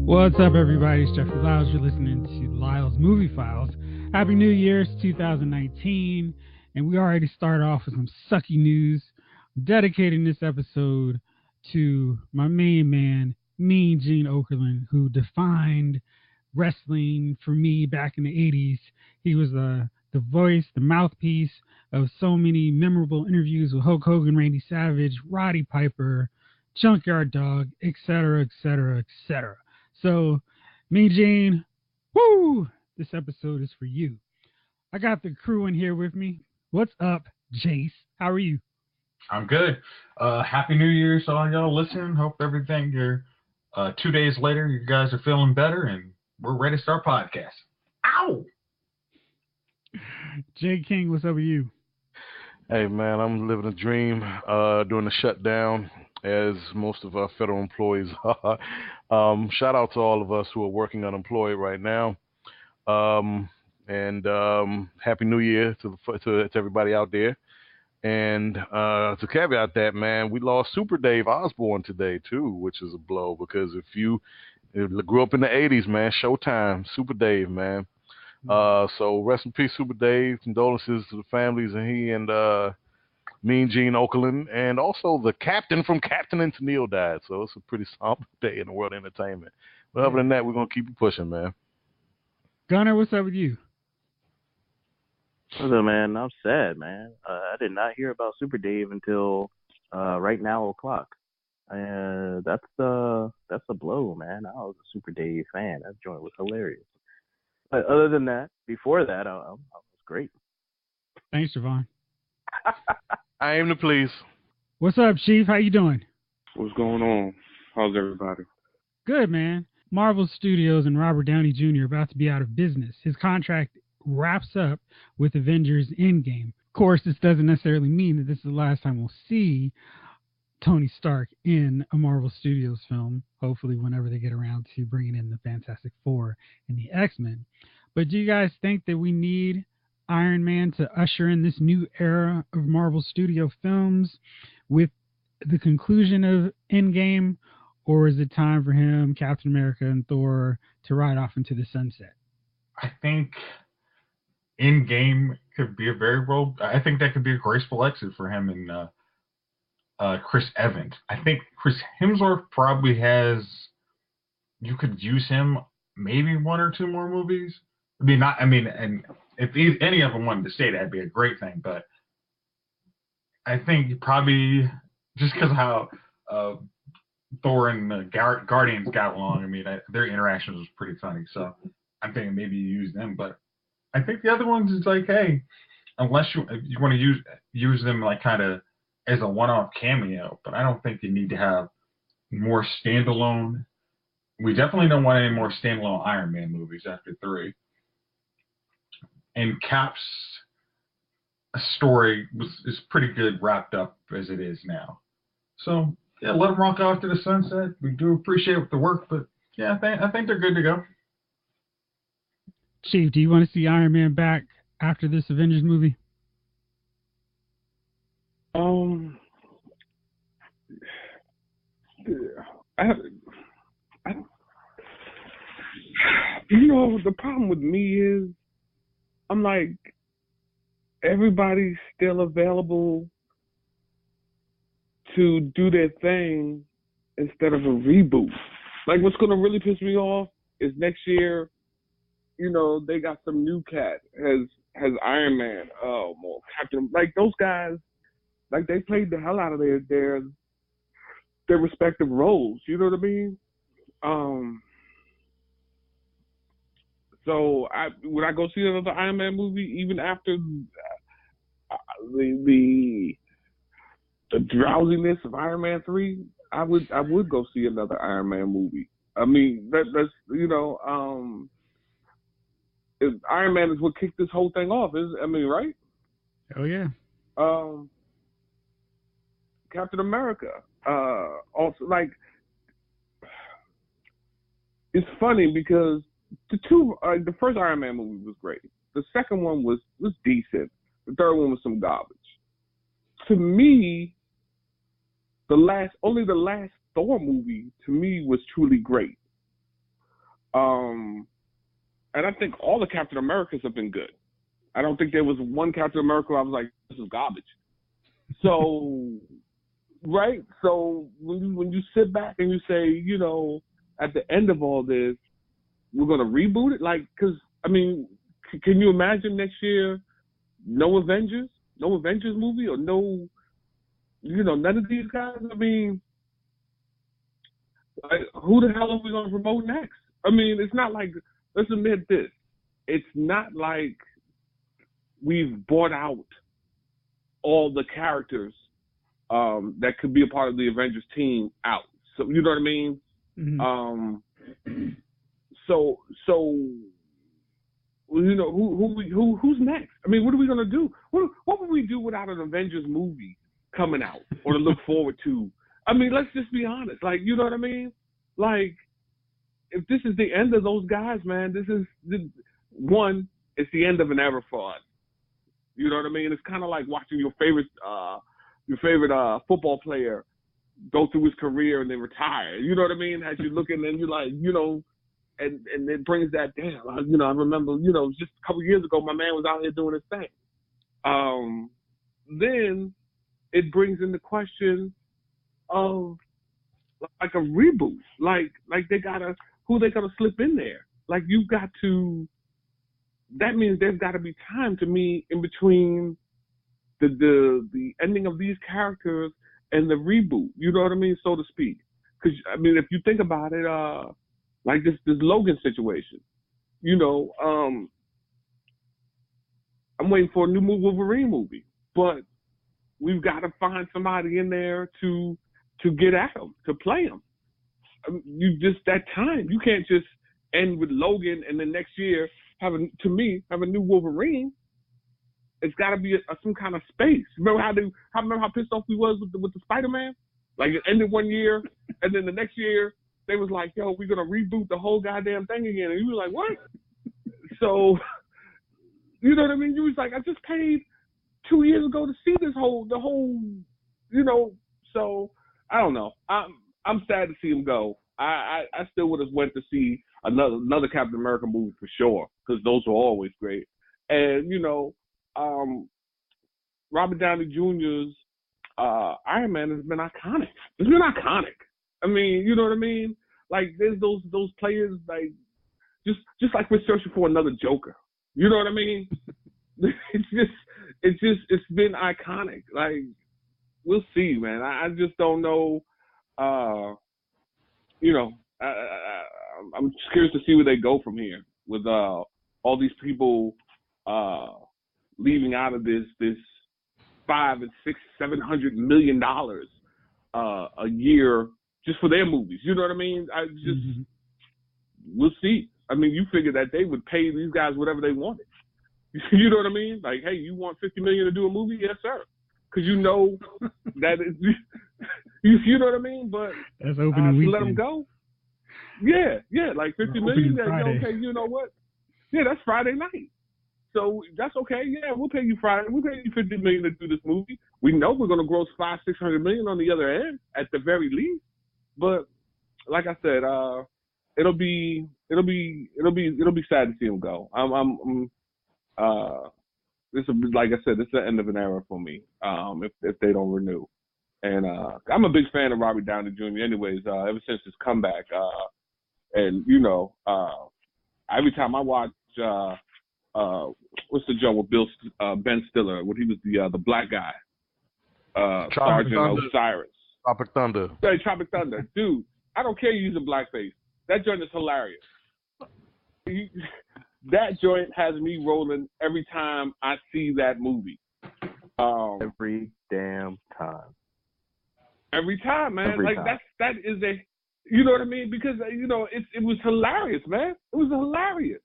What's up, everybody? It's Jeffrey Lyles. You're listening to Lyles Movie Files. Happy New Year. It's 2019, and we already started off with some sucky news. I'm dedicating this episode to my main man, Mean Gene Okerlund, who defined wrestling for me back in the 80s. He was the voice, the mouthpiece of so many memorable interviews with Hulk Hogan, Randy Savage, Roddy Piper, Junkyard Dog, etc., etc., etc. So, Mean Gene, woo! This episode is for you. I got the crew in here with me. What's up, Jace? How are you? I'm good. Happy New Year to all y'all listening. Hope everything you're 2 days later, you guys are feeling better and we're ready to start podcasting. Ow! Jay King, what's up with you? Hey, man, I'm living a dream during the shutdown, as most of our federal employees are. Shout out to all of us who are working unemployed right now. And Happy New Year to everybody out there. And to caveat that, man, we lost Super Dave Osborne today, too, which is a blow, because if you grew up in the 80s, man, Showtime, Super Dave, man. So rest in peace, Super Dave. Condolences to the families, and he and Mean Gene Okerlund, and also the captain from Captain and Tennille died. So it's a pretty somber day in the world of entertainment. But other than that, we're gonna keep it pushing, man. Gunner, what's up with you? What's up, man? I'm sad, man. I did not hear about Super Dave until right now o'clock. That's a blow, man. I was a Super Dave fan. That joint was hilarious. But other than that, before that, I was great. Thanks, Javon. I aim to please. What's up, Chief? How you doing? What's going on? How's everybody? Good, man. Marvel Studios and Robert Downey Jr. are about to be out of business. His contract wraps up with Avengers Endgame. Of course, this doesn't necessarily mean that this is the last time we'll see Tony Stark in a Marvel Studios film, hopefully whenever they get around to bringing in the Fantastic Four and the X-Men. But do you guys think that we need Iron Man to usher in this new era of Marvel Studio films with the conclusion of Endgame, or is it time for him, Captain America, and Thor to ride off into the sunset? I think Endgame could be I think that could be a graceful exit for him and Chris Evans. I think Chris Hemsworth probably you could use him maybe one or two more movies. And if any of them wanted to stay, that'd be a great thing. But I think probably just because of how Thor and Guardians got along, their interactions was pretty funny. So I'm thinking maybe you use them. But I think the other ones is like, hey, unless you want to use them like kind of as a one-off cameo, but I don't think you need to have more standalone. We definitely don't want any more standalone Iron Man movies after 3. And Cap's story is pretty good wrapped up as it is now. So yeah, let them rock off to the sunset. We do appreciate the work, but yeah, I think they're good to go. Chief, do you want to see Iron Man back after this Avengers movie? The problem with me is, I'm like, everybody's still available to do their thing instead of a reboot. Like, what's going to really piss me off is next year, they got some new cat has Iron Man, more Captain, like those guys, like they played the hell out of their respective roles. You know what I mean? So would I go see another Iron Man movie even after the drowsiness of Iron Man 3? I would go see another Iron Man movie. I mean, that's if Iron Man is what kicked this whole thing off, right? Oh yeah. Captain America. Also, like, it's funny because the first Iron Man movie was great. The second one was decent. The third one was some garbage. To me, the last Thor movie to me was truly great. And I think all the Captain Americas have been good. I don't think there was one Captain America where I was like, this is garbage. So, right? So when you sit back and you say, you know, at the end of all this, we're going to reboot it? Like, because, I mean, can you imagine next year no Avengers movie, or no, you know, none of these guys? I mean, like, who the hell are we going to promote next? I mean, it's not like, let's admit this, it's not like we've bought out all the characters that could be a part of the Avengers team out. So, you know what I mean? Mm-hmm. So you know, who's next? I mean, what are we gonna do? What would we do without an Avengers movie coming out or to look forward to? I mean, let's just be honest. Like, you know what I mean? Like, if this is the end of those guys, man, this is it's the end of an era for us. You know what I mean? It's kind of like watching your favorite football player go through his career and then retire. You know what I mean? As you're looking and you're like, you know. And it brings that down. You know, I remember, you know, just a couple of years ago, my man was out here doing his thing. Then it brings in the question of like a reboot. Like who they gotta slip in there? Like, you've got to. That means there's got to be time, to me, in between the ending of these characters and the reboot. You know what I mean, so to speak. Because I mean, if you think about it, like this Logan situation, you know, I'm waiting for a new Wolverine movie, but we've got to find somebody in there to get at him, to play him. I mean, that time. You can't just end with Logan and then next year have a new Wolverine. It's got to be some kind of space. Remember how pissed off we was with the Spider-Man? Like, it ended one year, and then the next year they was like, yo, we're going to reboot the whole goddamn thing again. And you were like, what? So, you know what I mean? You was like, I just paid 2 years ago to see the whole, you know. So, I don't know. I'm sad to see him go. I still would have went to see another Captain America movie for sure, because those were always great. And, you know, Robert Downey Jr.'s Iron Man has been iconic. It's been iconic. I mean, you know what I mean? Like, there's those players, like, just like we're searching for another Joker. You know what I mean? It's been iconic. Like, we'll see, man. I just don't know. You know, I'm curious to see where they go from here with all these people leaving out of this $500 and $600, $700 million a year just for their movies. You know what I mean? We'll see. I mean, you figure that they would pay these guys whatever they wanted. You know what I mean? Like, hey, you want $50 million to do a movie? Yes, sir. Because you know that is, you know what I mean? But that's opening weekend. Let them go. Yeah, like $50 million. Okay, you know what? Yeah, that's Friday night. So that's okay. Yeah, we'll pay you Friday. We'll pay you $50 million to do this movie. We know we're going to gross $500-600 million on the other end at the very least. But like I said, it'll be sad to see him go. This will be, like I said, this is the end of an era for me. If they don't renew, and I'm a big fan of Robert Downey Jr. Anyways, ever since his comeback, and you know, every time I watch, what's the joke with Ben Stiller when he was the black guy, Sergeant Osiris. Tropic Thunder. Hey, Tropic Thunder, dude. I don't care you using blackface. That joint is hilarious. That joint has me rolling every time I see that movie. Every damn time. Every time, man. Every like time. that is a, you know what I mean? Because you know it was hilarious, man. It was hilarious.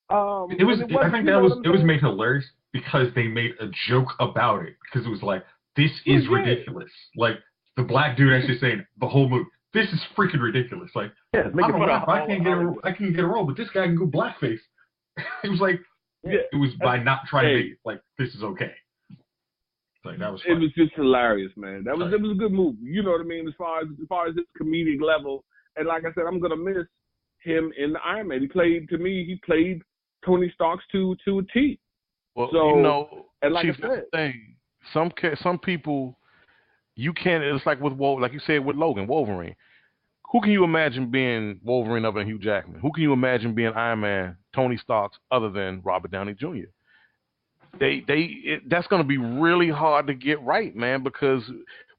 It was made hilarious because they made a joke about it, because it was like, this is ridiculous. Like, the black dude actually saying the whole movie, this is freaking ridiculous. Like, yeah, I can't get a role, but this guy can go blackface. It was like, it was by not trying to make it like, this is okay. Like, that was funny. It was just hilarious, man. It was a good movie. You know what I mean? As far as this comedic level, and like I said, I'm gonna miss him in the Iron Man. He played Tony Stark's to a T. Well, So, and like Chief, I said, that's the thing. Some people, you can't. It's like like you said with Logan, Wolverine. Who can you imagine being Wolverine other than Hugh Jackman? Who can you imagine being Iron Man, Tony Stark's other than Robert Downey Jr.? That's going to be really hard to get right, man, because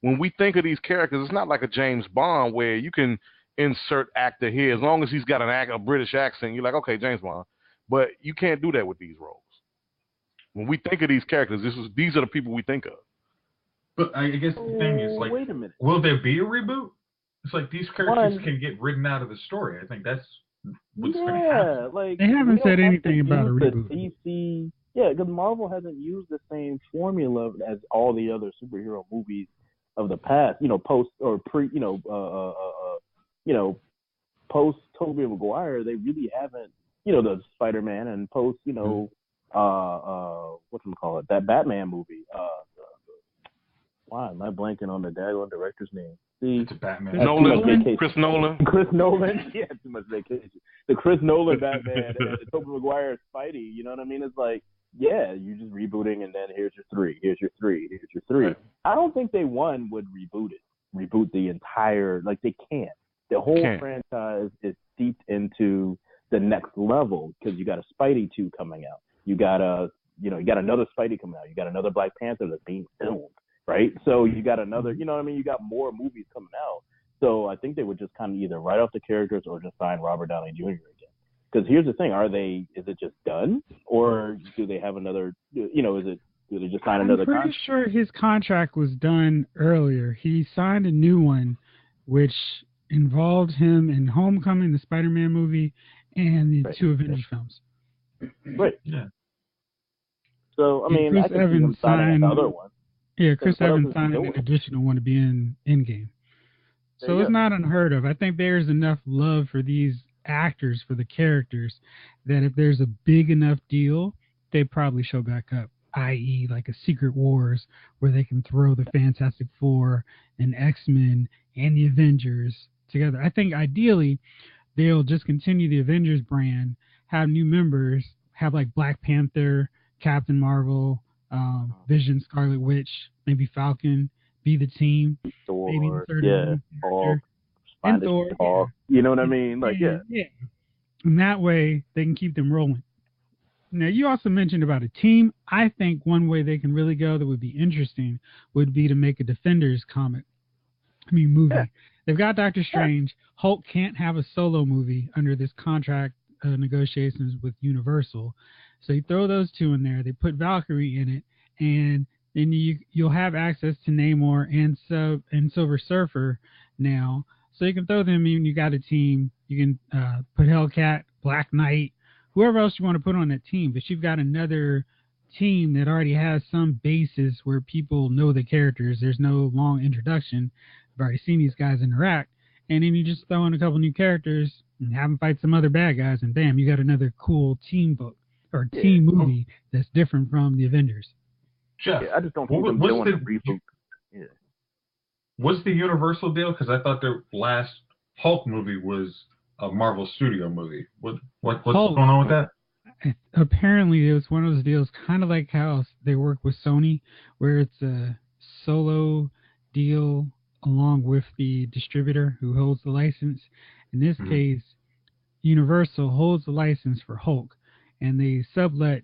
when we think of these characters, it's not like a James Bond where you can insert actor here as long as he's got a British accent. You're like, okay, James Bond, but you can't do that with these roles. When we think of these characters, these are the people we think of. But I guess the thing is, like, wait a minute. will there be a reboot? It's like these characters can get written out of the story. I think that's what's going to happen. Like, They haven't said anything about a reboot. DC, because Marvel hasn't used the same formula as all the other superhero movies of the past. Post or pre, post Tobey Maguire, they really haven't. The Spider-Man and post, whatchamacallit, that Batman movie. Why am I blanking on the daggone director's name? See, It's a Batman. Chris Nolan. Chris Nolan. Yeah, too much vacation. The Chris Nolan Batman and the Tobey Maguire Spidey. You know what I mean? It's like, yeah, you're just rebooting, and then here's your three. Here's your three. Here's your three. Right. I don't think they would reboot the entire. Like, they can't. The whole franchise is steeped into the next level because you got a Spidey 2 coming out. You got you got another Spidey coming out. You got another Black Panther that's being filmed, right? So you got another, you know what I mean? You got more movies coming out. So I think they would just kind of either write off the characters or just sign Robert Downey Jr. again. Because here's the thing: is it just done, or do they have another? Do they just sign another contract? I'm pretty sure his contract was done earlier. He signed a new one, which involved him in Homecoming, the Spider-Man movie, and the two Avengers films. Right. Yeah. So I mean, Chris Evans signed another one. Yeah, Chris Evans signed an additional one to be in Endgame. So it's not unheard of. I think there's enough love for these actors, for the characters, that if there's a big enough deal, they probably show back up, i.e. like a Secret Wars where they can throw the Fantastic Four and X-Men and the Avengers together. I think ideally they'll just continue the Avengers brand, have new members, have like Black Panther, Captain Marvel, Vision, Scarlet Witch, maybe Falcon be the team. Thor, maybe the third Hulk, and Thor. Yeah. You know what I mean? Like, yeah. And that way they can keep them rolling. Now, you also mentioned about a team. I think one way they can really go that would be interesting would be to make a Defenders movie. Yeah. They've got Doctor Strange. Hulk can't have a solo movie under this contract negotiations with Universal. So you throw those two in there. They put Valkyrie in it, and then you'll have access to Namor and Silver Surfer now. So you can throw them in. You got a team. You can put Hellcat, Black Knight, whoever else you want to put on that team. But you've got another team that already has some basis where people know the characters. There's no long introduction. I've already seen these guys interact. And then you just throw in a couple new characters and have them fight some other bad guys, and bam, you got another cool team book or team movie that's different from the Avengers. Jeff, I just don't think them doing a reboot. Yeah. What's the Universal deal? Because I thought their last Hulk movie was a Marvel Studio movie. What's Hulk, going on with that? Apparently, it was one of those deals, kind of like how they work with Sony, where it's a solo deal along with the distributor who holds the license. In this case, Universal holds the license for Hulk, and they sublet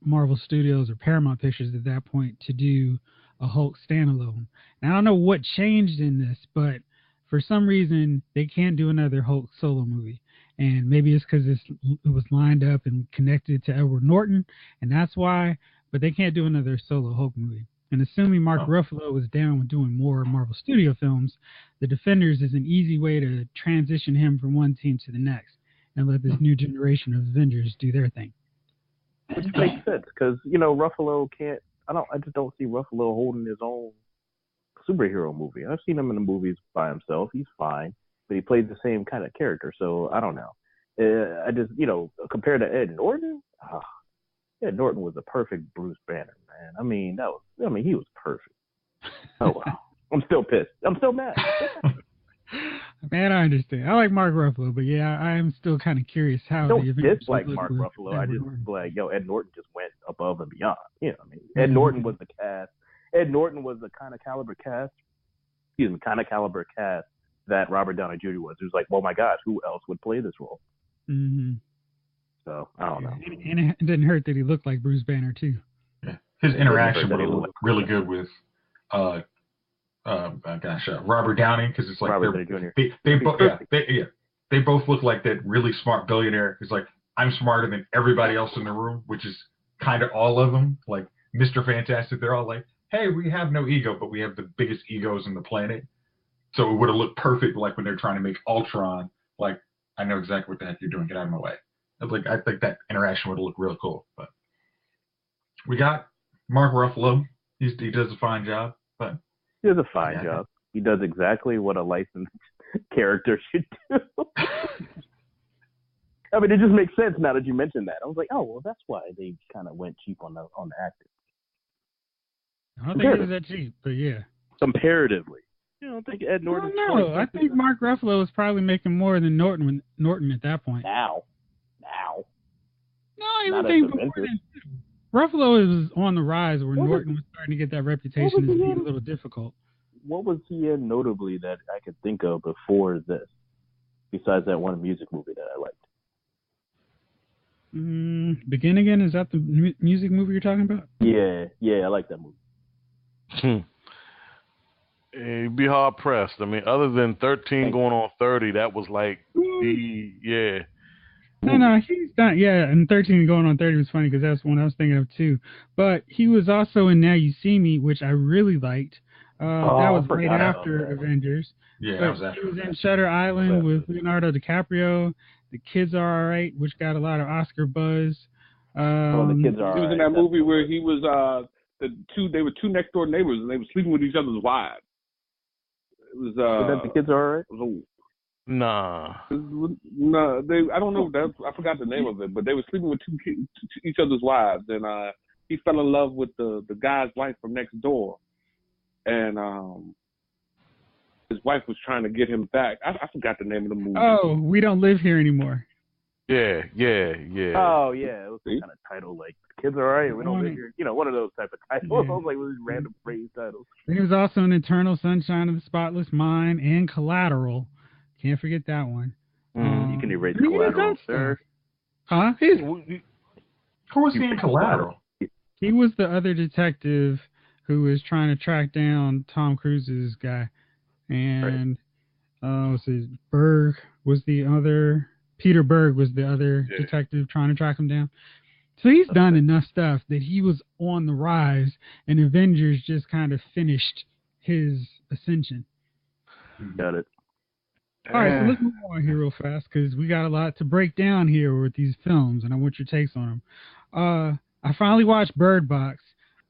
Marvel Studios or Paramount Pictures at that point to do a Hulk standalone. Now, I don't know what changed in this, but for some reason, they can't do another Hulk solo movie. And maybe it's because it was lined up and connected to Edward Norton, and that's why, but they can't do another solo Hulk movie. And assuming Mark Ruffalo was down with doing more Marvel Studio films, the Defenders is an easy way to transition him from one team to the next and let this new generation of Avengers do their thing. Which makes sense because, Ruffalo can't. I just don't see Ruffalo holding his own superhero movie. I've seen him in the movies by himself. He's fine, but he plays the same kind of character. So I don't know. I just, compared to Ed Norton, Ed Norton was a perfect Bruce Banner, man. I mean, he was perfect. Oh, wow. I'm still pissed. I'm still mad. Man, I understand. I like Mark Ruffalo, but yeah, I am still kind of curious how I don't the Avengers dislike would look Mark with Ruffalo. I Edward just Norton. like, Ed Norton just went above and beyond. You know what I mean? Ed Norton was the cast. Ed Norton was the kind of caliber cast that Robert Downey Jr. was. It was like, oh my gosh, who else would play this role? Mm-hmm. So I don't know. And it didn't hurt that he looked like Bruce Banner too. Yeah. His interaction would have looked really good with Robert Downey, because it's like they both look like that really smart billionaire who's like, I'm smarter than everybody else in the room, which is kind of all of them. Like Mr. Fantastic, they're all like, hey, we have no ego, but we have the biggest egos on the planet. So it would have looked perfect, like when they're trying to make Ultron. Like, I know exactly what the heck you're doing. Get out of my way. Like, I think that interaction would have looked real cool. But we got Mark Ruffalo. He does a fine job. But he does a fine job. He does exactly what a licensed character should do. I mean, it just makes sense now that you mentioned that. I was like, oh, well, that's why they kind of went cheap on the acting. I don't think it was that cheap, but yeah. Comparatively. You don't think Ed Norton? No, I think Mark Ruffalo was probably making more than Norton at that point. Now. No, even think before then. Ruffalo was on the rise where Norton was starting to get that reputation as being a little difficult. What was he in notably that I could think of before this, besides that one music movie that I liked? Begin Again? Is that the music movie you're talking about? Yeah, I like that movie. You'd be hard pressed. I mean, other than 13 going on 30, that was like yeah. No, he's done. Yeah, and 13 going on 30 was funny because that's one I was thinking of too. But he was also in Now You See Me, which I really liked. That was right after Avengers. Yeah, that was after. He was in Shutter Island with Leonardo DiCaprio. The Kids Are Alright, which got a lot of Oscar buzz. The Kids Are Alright. He was in that movie where he was they were two next door neighbors and they were sleeping with each other's wives. It was that The Kids Are Alright? Nah. No, I don't know. I forgot the name of it, but they were sleeping with each other's wives, and he fell in love with the guy's wife from next door, and his wife was trying to get him back. I forgot the name of the movie. Oh, We Don't Live Here Anymore. Yeah. Oh, yeah. It was some kind of title like Kids Are Alright, We Don't Live Here. You know, one of those type of titles. Yeah. Like those random phrase titles. He was also in Eternal Sunshine of the Spotless Mind and Collateral. Can't forget that one. You can erase Collateral, sir. Huh? Who was he in Collateral? He was the other detective who was trying to track down Tom Cruise's guy. And Berg was the other. Peter Berg was the other detective trying to track him down. So he's done enough stuff that he was on the rise, and Avengers just kind of finished his ascension. Got it. All right, so let's move on here real fast because we got a lot to break down here with these films, and I want your takes on them. I finally watched Bird Box,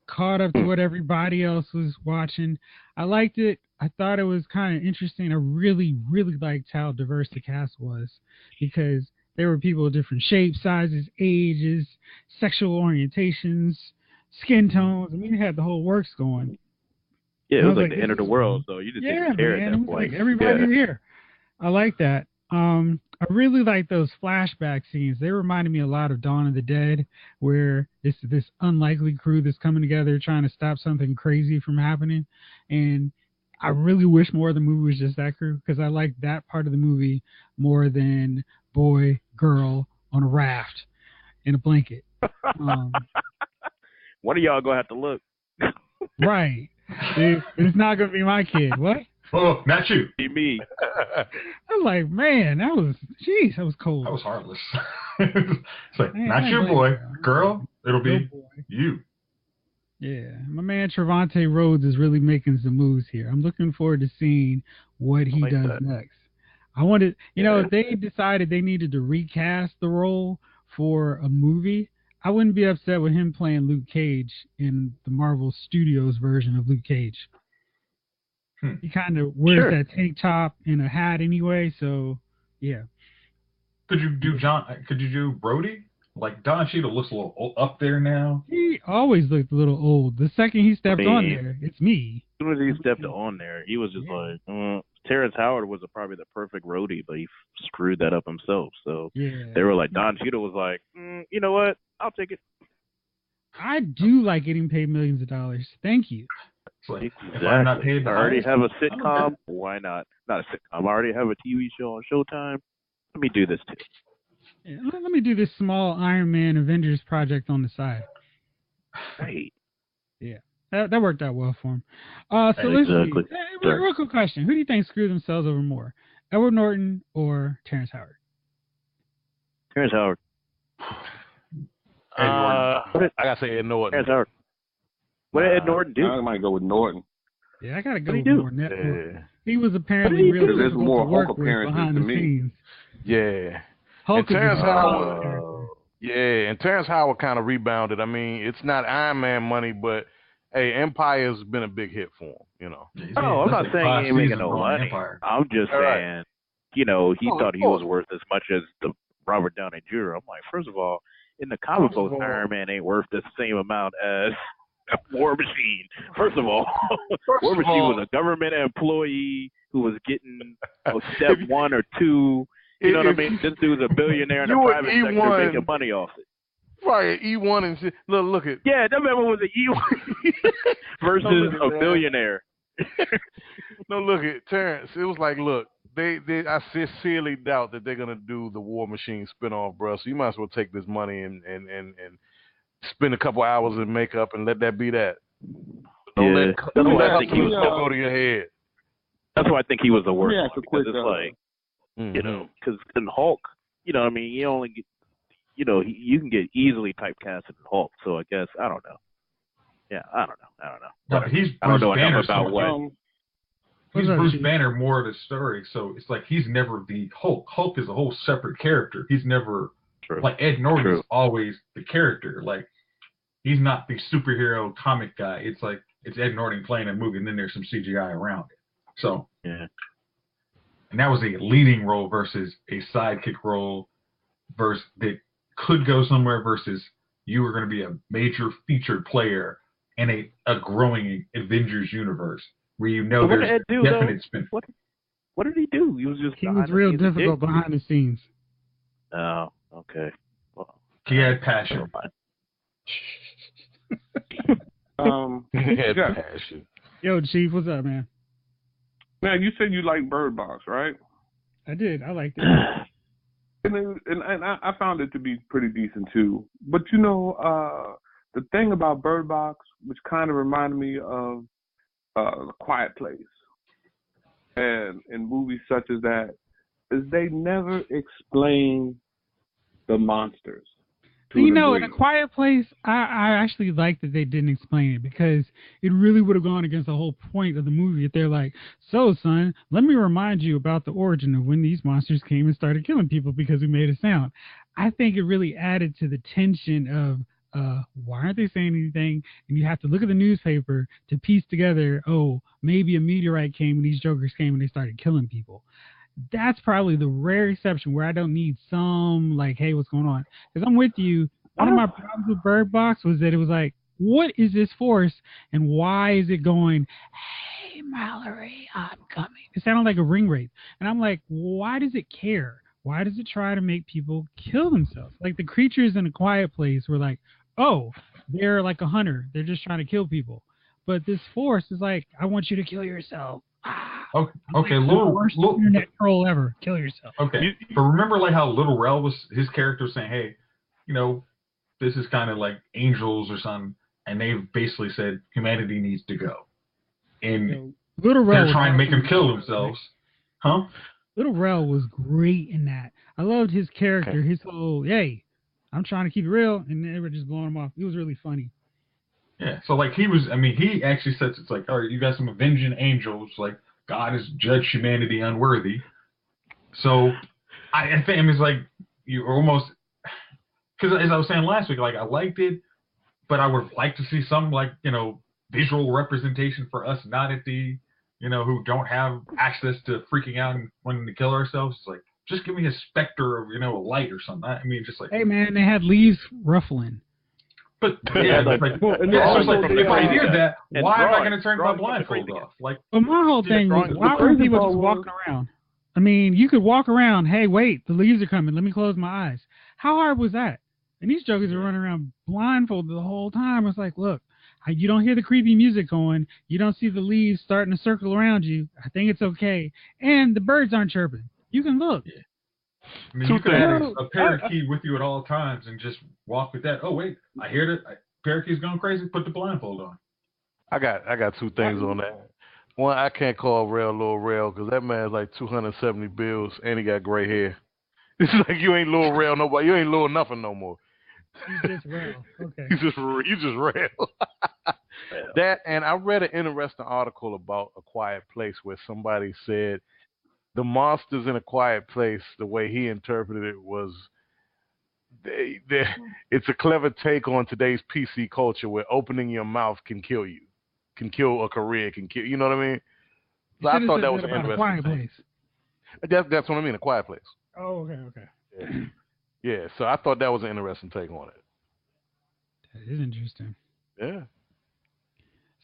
caught up to what everybody else was watching. I liked it. I thought it was kind of interesting. I really, really liked how diverse the cast was because there were people of different shapes, sizes, ages, sexual orientations, skin tones. I mean, it had the whole works going. Yeah, it was like the end of the world, so you just didn't care at that point. Like everybody's here. I like that. I really like those flashback scenes. They reminded me a lot of Dawn of the Dead, where it's this unlikely crew that's coming together trying to stop something crazy from happening. And I really wish more of the movie was just that crew, because I like that part of the movie more than boy, girl on a raft in a blanket. One of y'all gonna have to look. Right. It's not gonna be my kid. What? Oh, not you. Be me. I was like, man, that was cold. That was heartless. It's like, man, not your boy. Girl, it'll be you. Yeah. My man Trevante Rhodes is really making some moves here. I'm looking forward to seeing what he does next. I wanted, if they decided they needed to recast the role for a movie, I wouldn't be upset with him playing Luke Cage in the Marvel Studios version of Luke Cage. He kind of wears that tank top and a hat anyway, so yeah. Could you do Brody? Like Don Cheadle looks a little up there now. He always looked a little old. The second he stepped on there, it's me. As soon as he stepped on there, he was just like, Terrence Howard was probably the perfect roadie, but he screwed that up himself. So Yeah. they were like, Don Cheadle was like, you know what? I'll take it. I do like getting paid millions of dollars. Thank you. It's like, Exactly. if I'm not paid I the already highest, have a I'm sitcom. okay. Why not? Not a sitcom. I already have a TV show on Showtime. Let me do this too. Yeah, let me do this small Iron Man Avengers project on the side. Right. Yeah, that worked out well for him. So let's Exactly. see. Real quick question: who do you think screwed themselves over more, Edward Norton or Terrence Howard? Terrence Howard. I gotta say Ed Norton. Terrence Howard. What did Ed Norton do? I might go with Norton. Yeah, I gotta go What with did he do? Norton. Yeah. He was apparently really There's difficult more to work Hulk with appearances behind to the me. scenes. Yeah. Hulk And Terrence is a Howard. character. Yeah, and Terrence Howard kind of rebounded. I mean, it's not Iron Man money, but hey, Empire's been a big hit for him, you know. Yeah, Oh, I'm not saying he ain't making no money. Empire. I'm just All right. saying, you know, he Oh, thought of he was course. worth as much as the Robert Downey Jr. I'm like, first of all, in the comic books, Iron Man ain't worth the same amount as War Machine. First of all, War Machine was a government employee who was getting step 1 or 2. You know what I mean? This dude's a billionaire in the private sector making money off it. Right, E1 and shit. Look at. Yeah, that member was an E1 versus a billionaire. No, look at Terrence. It was like, look, I sincerely doubt that they're gonna do the War Machine spinoff, bro. So you might as well take this money and spend a couple hours in makeup and let that be that. Don't let go to your head. That's why I think he was the worst. Let me ask a quick, because it's like, you know, because in Hulk, you know, what I mean, you only get, you know, you can get easily typecasted in Hulk. So I guess I don't know. Yeah, I don't know. No, but he's I don't Bruce know Banner. enough about what. He's Bruce Banner more of the story, so it's like he's never the Hulk. Hulk is a whole separate character. He's never like Ed Norton is always the character. Like he's not the superhero comic guy. It's like it's Ed Norton playing a movie, and then there's some CGI around it. So yeah, and that was a leading role versus a sidekick role, versus that could go somewhere versus you were going to be a major featured player in a growing Avengers universe. Where you know there's definite spin. What did he do? He was real difficult behind the scenes. Oh, okay. Well, he had passion. He had passion. Yo, Chief, what's up, man? Man, you said you like Bird Box, right? I did. I liked it. And I found it to be pretty decent too. But you know, the thing about Bird Box, which kind of reminded me of A Quiet Place, and in movies such as that, is they never explain the monsters. You know, in A Quiet Place, I actually like that they didn't explain it because it really would have gone against the whole point of the movie if they're like, so, son, let me remind you about the origin of when these monsters came and started killing people because we made a sound. I think it really added to the tension of why aren't they saying anything? And you have to look at the newspaper to piece together, oh, maybe a meteorite came and these jokers came and they started killing people. That's probably the rare exception where I don't need some, like, hey, what's going on? Because I'm with you. One of my problems with Bird Box was that it was like, what is this force? And why is it going, hey, Mallory, I'm coming? It sounded like a ring rape. And I'm like, why does it care? Why does it try to make people kill themselves? Like the creatures in A Quiet Place were like, oh, they're like a hunter. They're just trying to kill people. But this force is like, I want you to kill yourself. Okay, like worst internet troll ever. Kill yourself. Okay, but remember like how Little Rel was, his character was saying, hey, you know, this is kind of like angels or something, and they basically said humanity needs to go. And Little Rel they're trying to make them kill themselves. Huh? Little Rel was great in that. I loved his character, his whole, hey, I'm trying to keep it real, and they were just blowing him off. It was really funny. Yeah, so like he actually says it's like, all right, you got some avenging angels, like God has judged humanity unworthy. So I think it's like you almost, because as I was saying last week, like I liked it, but I would like to see some like, you know, visual representation for us not at the, you know, who don't have access to freaking out and wanting to kill ourselves. It's like, just give me a specter of, you know, a light or something. I mean, just like, hey man, they had leaves ruffling. But yeah, like, like, well, and yeah, then so it's like, also if I they, hear that, and why am I drawing- going to turn my drawing blindfold something off? Like, But my whole thing was, drawing- why the weren't crazy people part just was- walking around? I mean, you could walk around. Hey, wait, the leaves are coming. Let me close my eyes. How hard was that? And these jokers are running around blindfolded the whole time. It's like, look, you don't hear the creepy music going. You don't see the leaves starting to circle around you. I think it's okay. And the birds aren't chirping. You can look. I mean, you could have a parakeet with you at all times and just walk with that. Oh, wait, I hear that. Parakeet's going crazy. Put the blindfold on. I got two things on that. One, I can't call Rail Lil Rail because that man's like 270 bills and he got gray hair. It's like you ain't Lil Rail nobody. You ain't Lil nothing no more. He's just real. Okay. You just Rail. That, and I read an interesting article about A Quiet Place where somebody said the monsters in A Quiet Place, the way he interpreted it was it's a clever take on today's PC culture where opening your mouth can kill you, can kill a career, can kill. You know what I mean? So I thought that was an interesting Quiet thing. Place. That's what I mean, A Quiet Place. Oh, okay. Yeah, so I thought that was an interesting take on it. That is interesting. Yeah.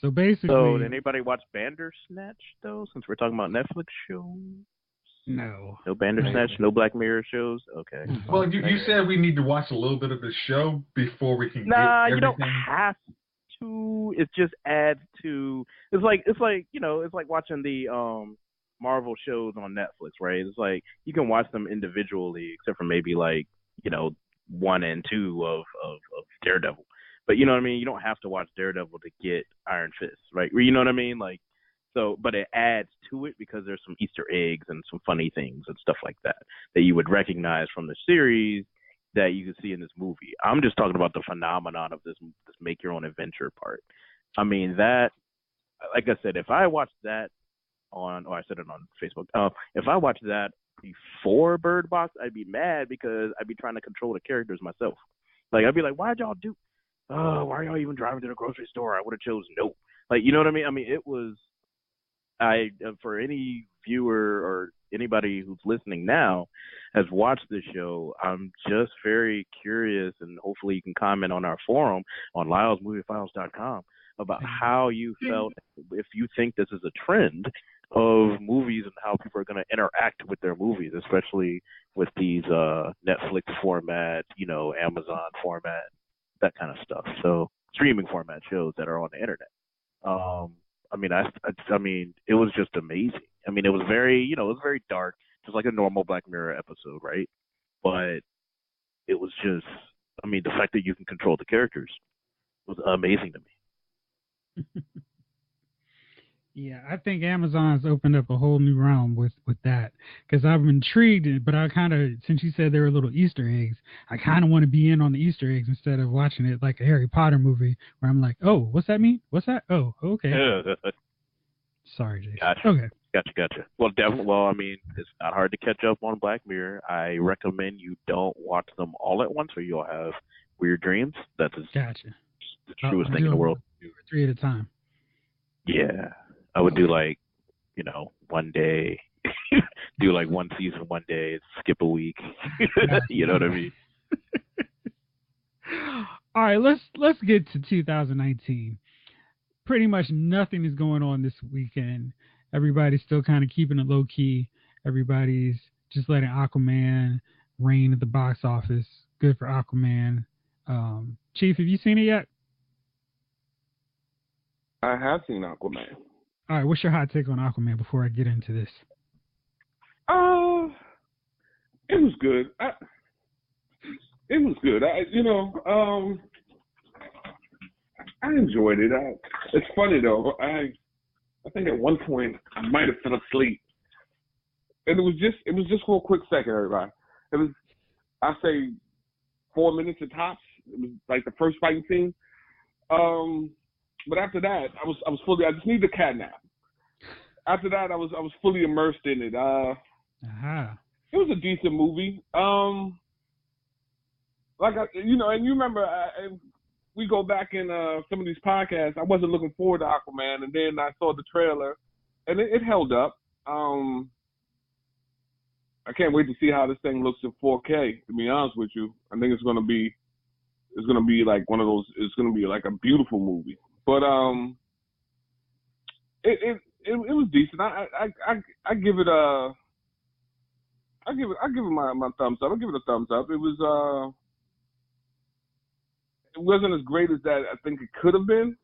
So basically, So, did anybody watch Bandersnatch though? Since we're talking about Netflix shows, no. no Bandersnatch, no Black Mirror shows. Okay. Well, you said we need to watch a little bit of the show before we can Nah, get you don't everything. have to. It just adds to. It's like it's like watching the Marvel shows on Netflix, right? It's like you can watch them individually, except for maybe like 1 and 2 of Daredevil. But you know what I mean? You don't have to watch Daredevil to get Iron Fist, right? You know what I mean? Like, so, but it adds to it because there's some Easter eggs and some funny things and stuff like that you would recognize from the series that you can see in this movie. I'm just talking about the phenomenon of this make your own adventure part. I mean, that, like I said, if I watched that I said it on Facebook. If I watched that before Bird Box, I'd be mad because I'd be trying to control the characters myself. Like, I'd be like, why'd y'all do? Oh, why are y'all even driving to the grocery store? I would have chose no. Like, you know what I mean? I mean, it was. For any viewer or anybody who's listening now has watched the show, I'm just very curious, and hopefully you can comment on our forum on LylesMovieFiles.com about how you felt, if you think this is a trend of movies and how people are going to interact with their movies, especially with these Netflix format, Amazon format, that kind of stuff. So streaming format shows that are on the internet. I mean, it was just amazing. I mean, it was very, it was very dark, just like a normal Black Mirror episode, right? But it was just, I mean, the fact that you can control the characters was amazing to me. Yeah, I think Amazon's opened up a whole new realm with that, because I'm intrigued, but I kind of, since you said there were little Easter eggs, I kind of want to be in on the Easter eggs instead of watching it like a Harry Potter movie where I'm like, oh, what's that mean? What's that? Oh, okay. Sorry, Jason. Gotcha. Okay. Gotcha. Well, definitely. Well, I mean, it's not hard to catch up on Black Mirror. I recommend you don't watch them all at once, or you'll have weird dreams. That's Gotcha. the truest thing in the world. 2 or 3 at a time. Yeah, I would do like, one day, do like one season one day, skip a week. You know what I mean? All right, let's get to 2019. Pretty much nothing is going on this weekend. Everybody's still kind of keeping it low key. Everybody's just letting Aquaman reign at the box office. Good for Aquaman. Chief, have you seen it yet? I have seen Aquaman. All right, what's your hot take on Aquaman before I get into this? It was good. It was good. I enjoyed it. It's funny though. I think at one point I might have fell asleep, and it was just for a quick second, everybody. It was, I say, 4 minutes at tops. It was like the first fighting scene. But after that, I was fully. I just needed a cat nap. After that, I was fully immersed in it. It was a decent movie. And you remember, we go back in some of these podcasts. I wasn't looking forward to Aquaman, and then I saw the trailer, and it held up. I can't wait to see how this thing looks in 4K. To be honest with you, I think it's going to be it's gonna be like one of those. It's gonna be like a beautiful movie. But it was decent. I give it a. I give it my thumbs up. I give it a thumbs up. It wasn't as great as that I think it could have been.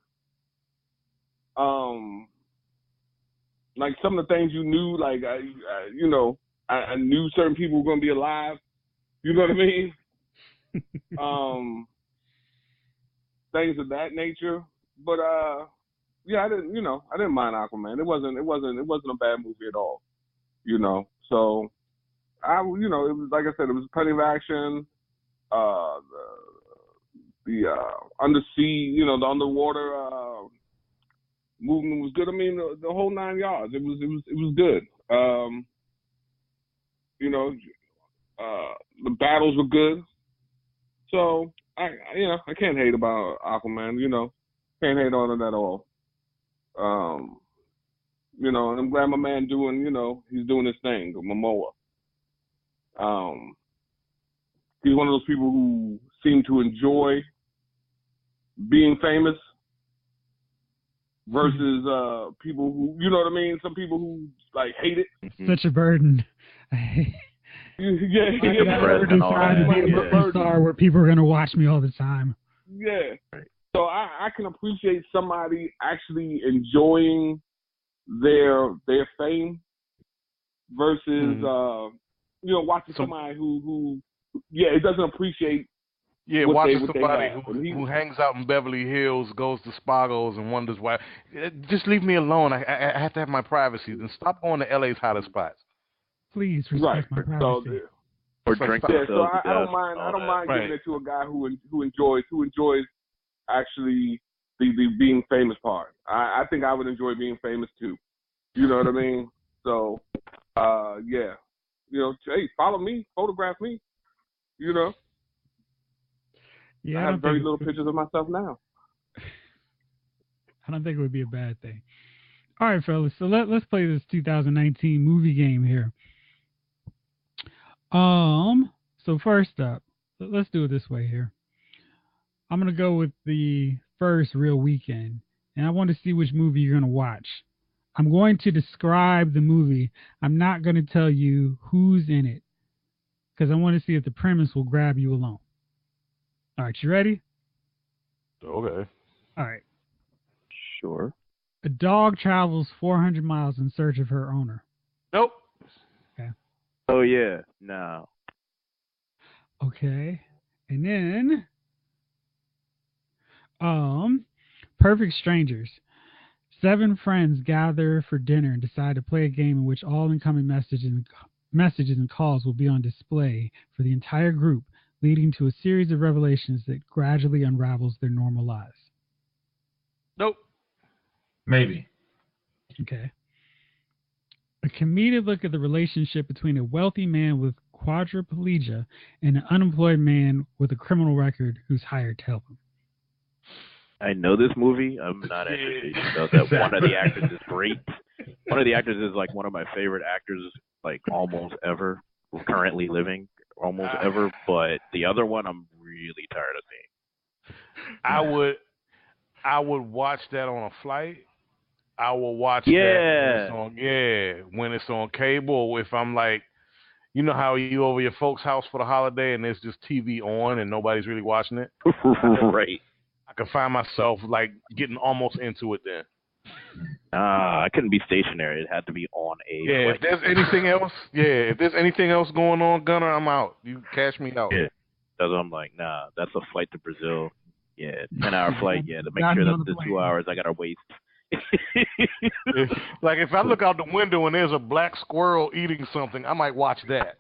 Like some of the things you knew, like I knew certain people were gonna be alive. You know what I mean? Things of that nature. But yeah, I didn't mind Aquaman. It wasn't a bad movie at all. So it was, like I said, it was plenty of action. The undersea, the underwater movement was good. I mean, the whole 9 yards. It was good. The battles were good. So I can't hate about Aquaman. Can't hate on it at all. And I'm glad my man he's doing his thing, Momoa. He's one of those people who seem to enjoy being famous versus people who, you know what I mean? Some people who like hate it. Such a burden. Yeah. Trying to be a movie star where people are going to watch me all the time. Yeah. So I can appreciate somebody actually enjoying their fame versus watching somebody who it doesn't appreciate. Yeah, watching somebody who hangs out in Beverly Hills, goes to Spago's, and wonders why. Just leave me alone. I have to have my privacy. Then stop going to LA's hottest spots. Please respect my privacy. Or drink. So I don't mind. I don't mind giving it to a guy who enjoys actually the being famous part. I think I would enjoy being famous too. You know what I mean? So yeah. Hey, follow me, photograph me. Yeah, I have very little pictures of myself now. I don't think it would be a bad thing. All right, fellas. So let's play this 2019 movie game here. So first up, let's do it this way here. I'm gonna go with the first real weekend, and I want to see which movie you're gonna watch. I'm going to describe the movie. I'm not going to tell you who's in it, because I want to see if the premise will grab you along. All right, you ready? Okay. All right. Sure. A dog travels 400 miles in search of her owner. Nope. Okay. Oh, yeah. No. Okay. And then, Perfect Strangers. 7 friends gather for dinner and decide to play a game in which all incoming messages and calls will be on display for the entire group, leading to a series of revelations that gradually unravels their normal lives. Nope. Maybe. Okay. A comedic look at the relationship between a wealthy man with quadriplegia and an unemployed man with a criminal record who's hired to help him. I know this movie. I'm not interested. That one of the actors is great. One of the actors is like one of my favorite actors, like almost ever, currently living, almost ever. But the other one, I'm really tired of seeing. I would watch that on a flight. I will watch that when it's on cable, or if I'm like, you know how you over your folks' house for the holiday and there's just TV on and nobody's really watching it? Right. I could find myself like getting almost into it then. I couldn't be stationary. It had to be on a flight. If there's anything else going on, Gunner, I'm out. You cash me out. Yeah. So I'm like, nah, that's a flight to Brazil. Yeah, 10-hour flight. Yeah, to make sure that the 2 hours I gotta waste. Like if I look out the window and there's a black squirrel eating something, I might watch that.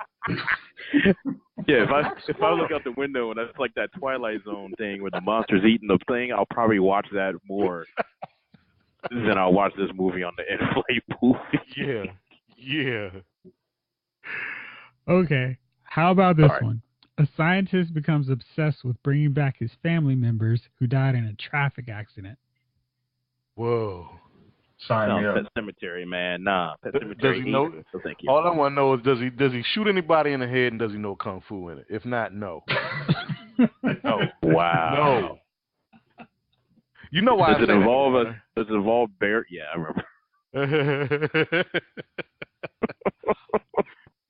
Yeah, if I look out the window and that's like that Twilight Zone thing where the monster's eating the thing, I'll probably watch that more than I'll watch this movie on the in-flight movie. Yeah. Okay, how about this right. one? A scientist becomes obsessed with bringing back his family members who died in a traffic accident. Whoa. Sign me up. Pet Cemetery, man. Nah, Pet Cemetery. Does he know? So thank you. All I want to know is does he shoot anybody in the head and does he know kung fu in it? If not, no. No. Wow. No. You know why Does it involve bear? Yeah, I remember.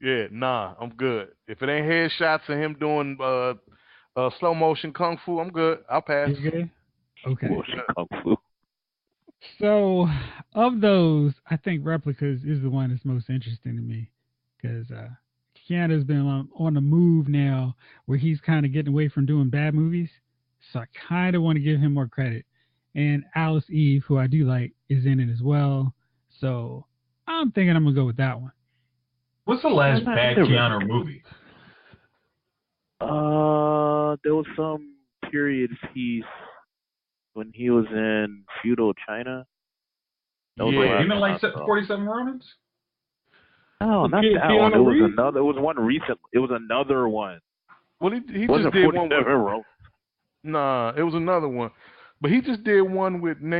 Yeah, nah, I'm good. If it ain't headshots and him doing slow motion kung fu, I'm good. I'll pass. You good? Okay. Motion kung fu. So, of those, I think Replicas is the one that's most interesting to me because Keanu's been on the move now where he's kind of getting away from doing bad movies. So I kind of want to give him more credit. And Alice Eve, who I do like, is in it as well. So I'm thinking I'm going to go with that one. What's the last bad Keanu movie? There was some period piece when he was in feudal China. Yeah, you know, like 47 Ronins? Oh, not that one. It was another. It was one recent. It was another one. Well, he just did one with. Nah, it was another one, but he just did one with not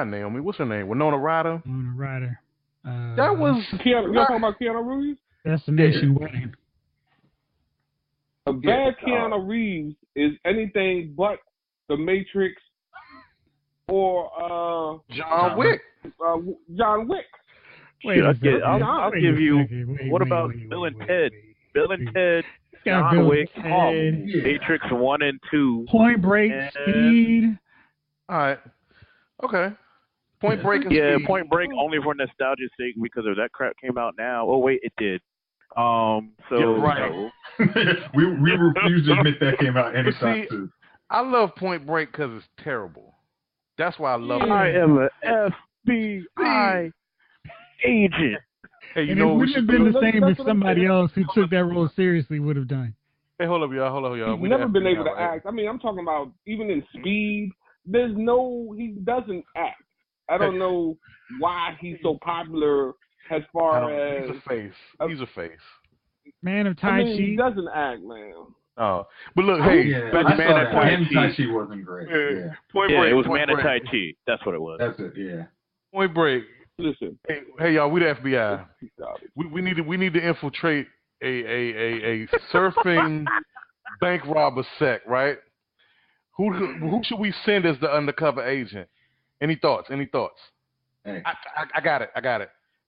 Naomi. What's her name? Winona Ryder. Winona Ryder. That was. You're talking about Keanu Reeves? Destination Wedding. A bad Keanu Reeves is anything but The Matrix or John Wick. John Wick. Wait, I'll give you. What about Bill and Ted? Bill and Ted. John Wick, Matrix 1 and 2. Point Break, Speed. All right. Okay. Point Break and yeah, Speed. Point Break only for nostalgia's sake because if that crap came out now. Oh wait, it did. So you're right. we refuse to admit that came out anytime soon. I love Point Break because it's terrible. That's why I love it. I am an FBI agent. Hey, you and know it wouldn't have been the same if somebody else who took that role seriously would have done. Hey, hold up, y'all. He's never been able to act. I mean, I'm talking about even in Speed. He doesn't act. I don't know why he's so popular as far as he's a face. He's a face. Man of Tai Chi. He doesn't act, man. Oh, but look, hey, Man of Tai Chi wasn't great. Yeah. Point Break. It was Man of Tai Chi. That's what it was. That's it. Yeah. Point Break. Listen. Hey, y'all. We the FBI. We need to infiltrate a surfing bank robber sect, right? Who should we send as the undercover agent? Any thoughts? Hey. I got it.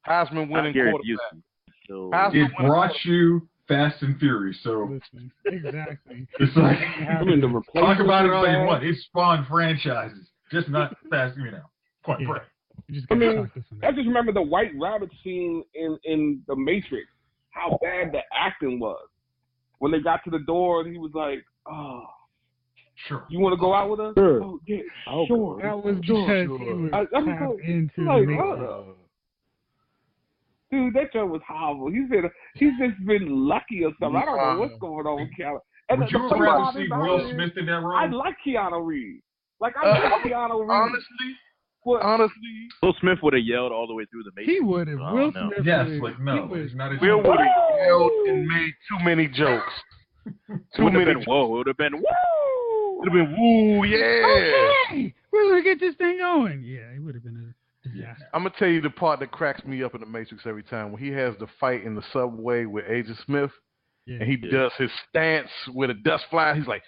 Heisman winning quarterback. It brought you Fast and Furious, so exactly. It's like talk about it all you want. It spawned franchises, just not Fast, Point Break. I just remember the White Rabbit scene in The Matrix. How bad the acting was when they got to the door and he was like, "Oh, sure. You want to go out with us?" Sure. Oh, yeah, sure. That was because he was into the Dude, that joke was horrible. He's just been lucky or something. I don't know what's going on with Keanu. And would you rather see Will Smith in that role? I like Keanu Reeves. I like Keanu Reeves. Honestly, Will Smith would have yelled all the way through the Matrix. He would have. Will Smith. Yes, he's not a Will would have yelled and made too many jokes. Whoa! It would have been woo. It would have been woo. Yeah. Okay, we're gonna get this thing going. Yeah, it would have been a disaster. I'm gonna tell you the part that cracks me up in the Matrix every time when he has the fight in the subway with Agent Smith, and he does his stance with a dust fly. He's like,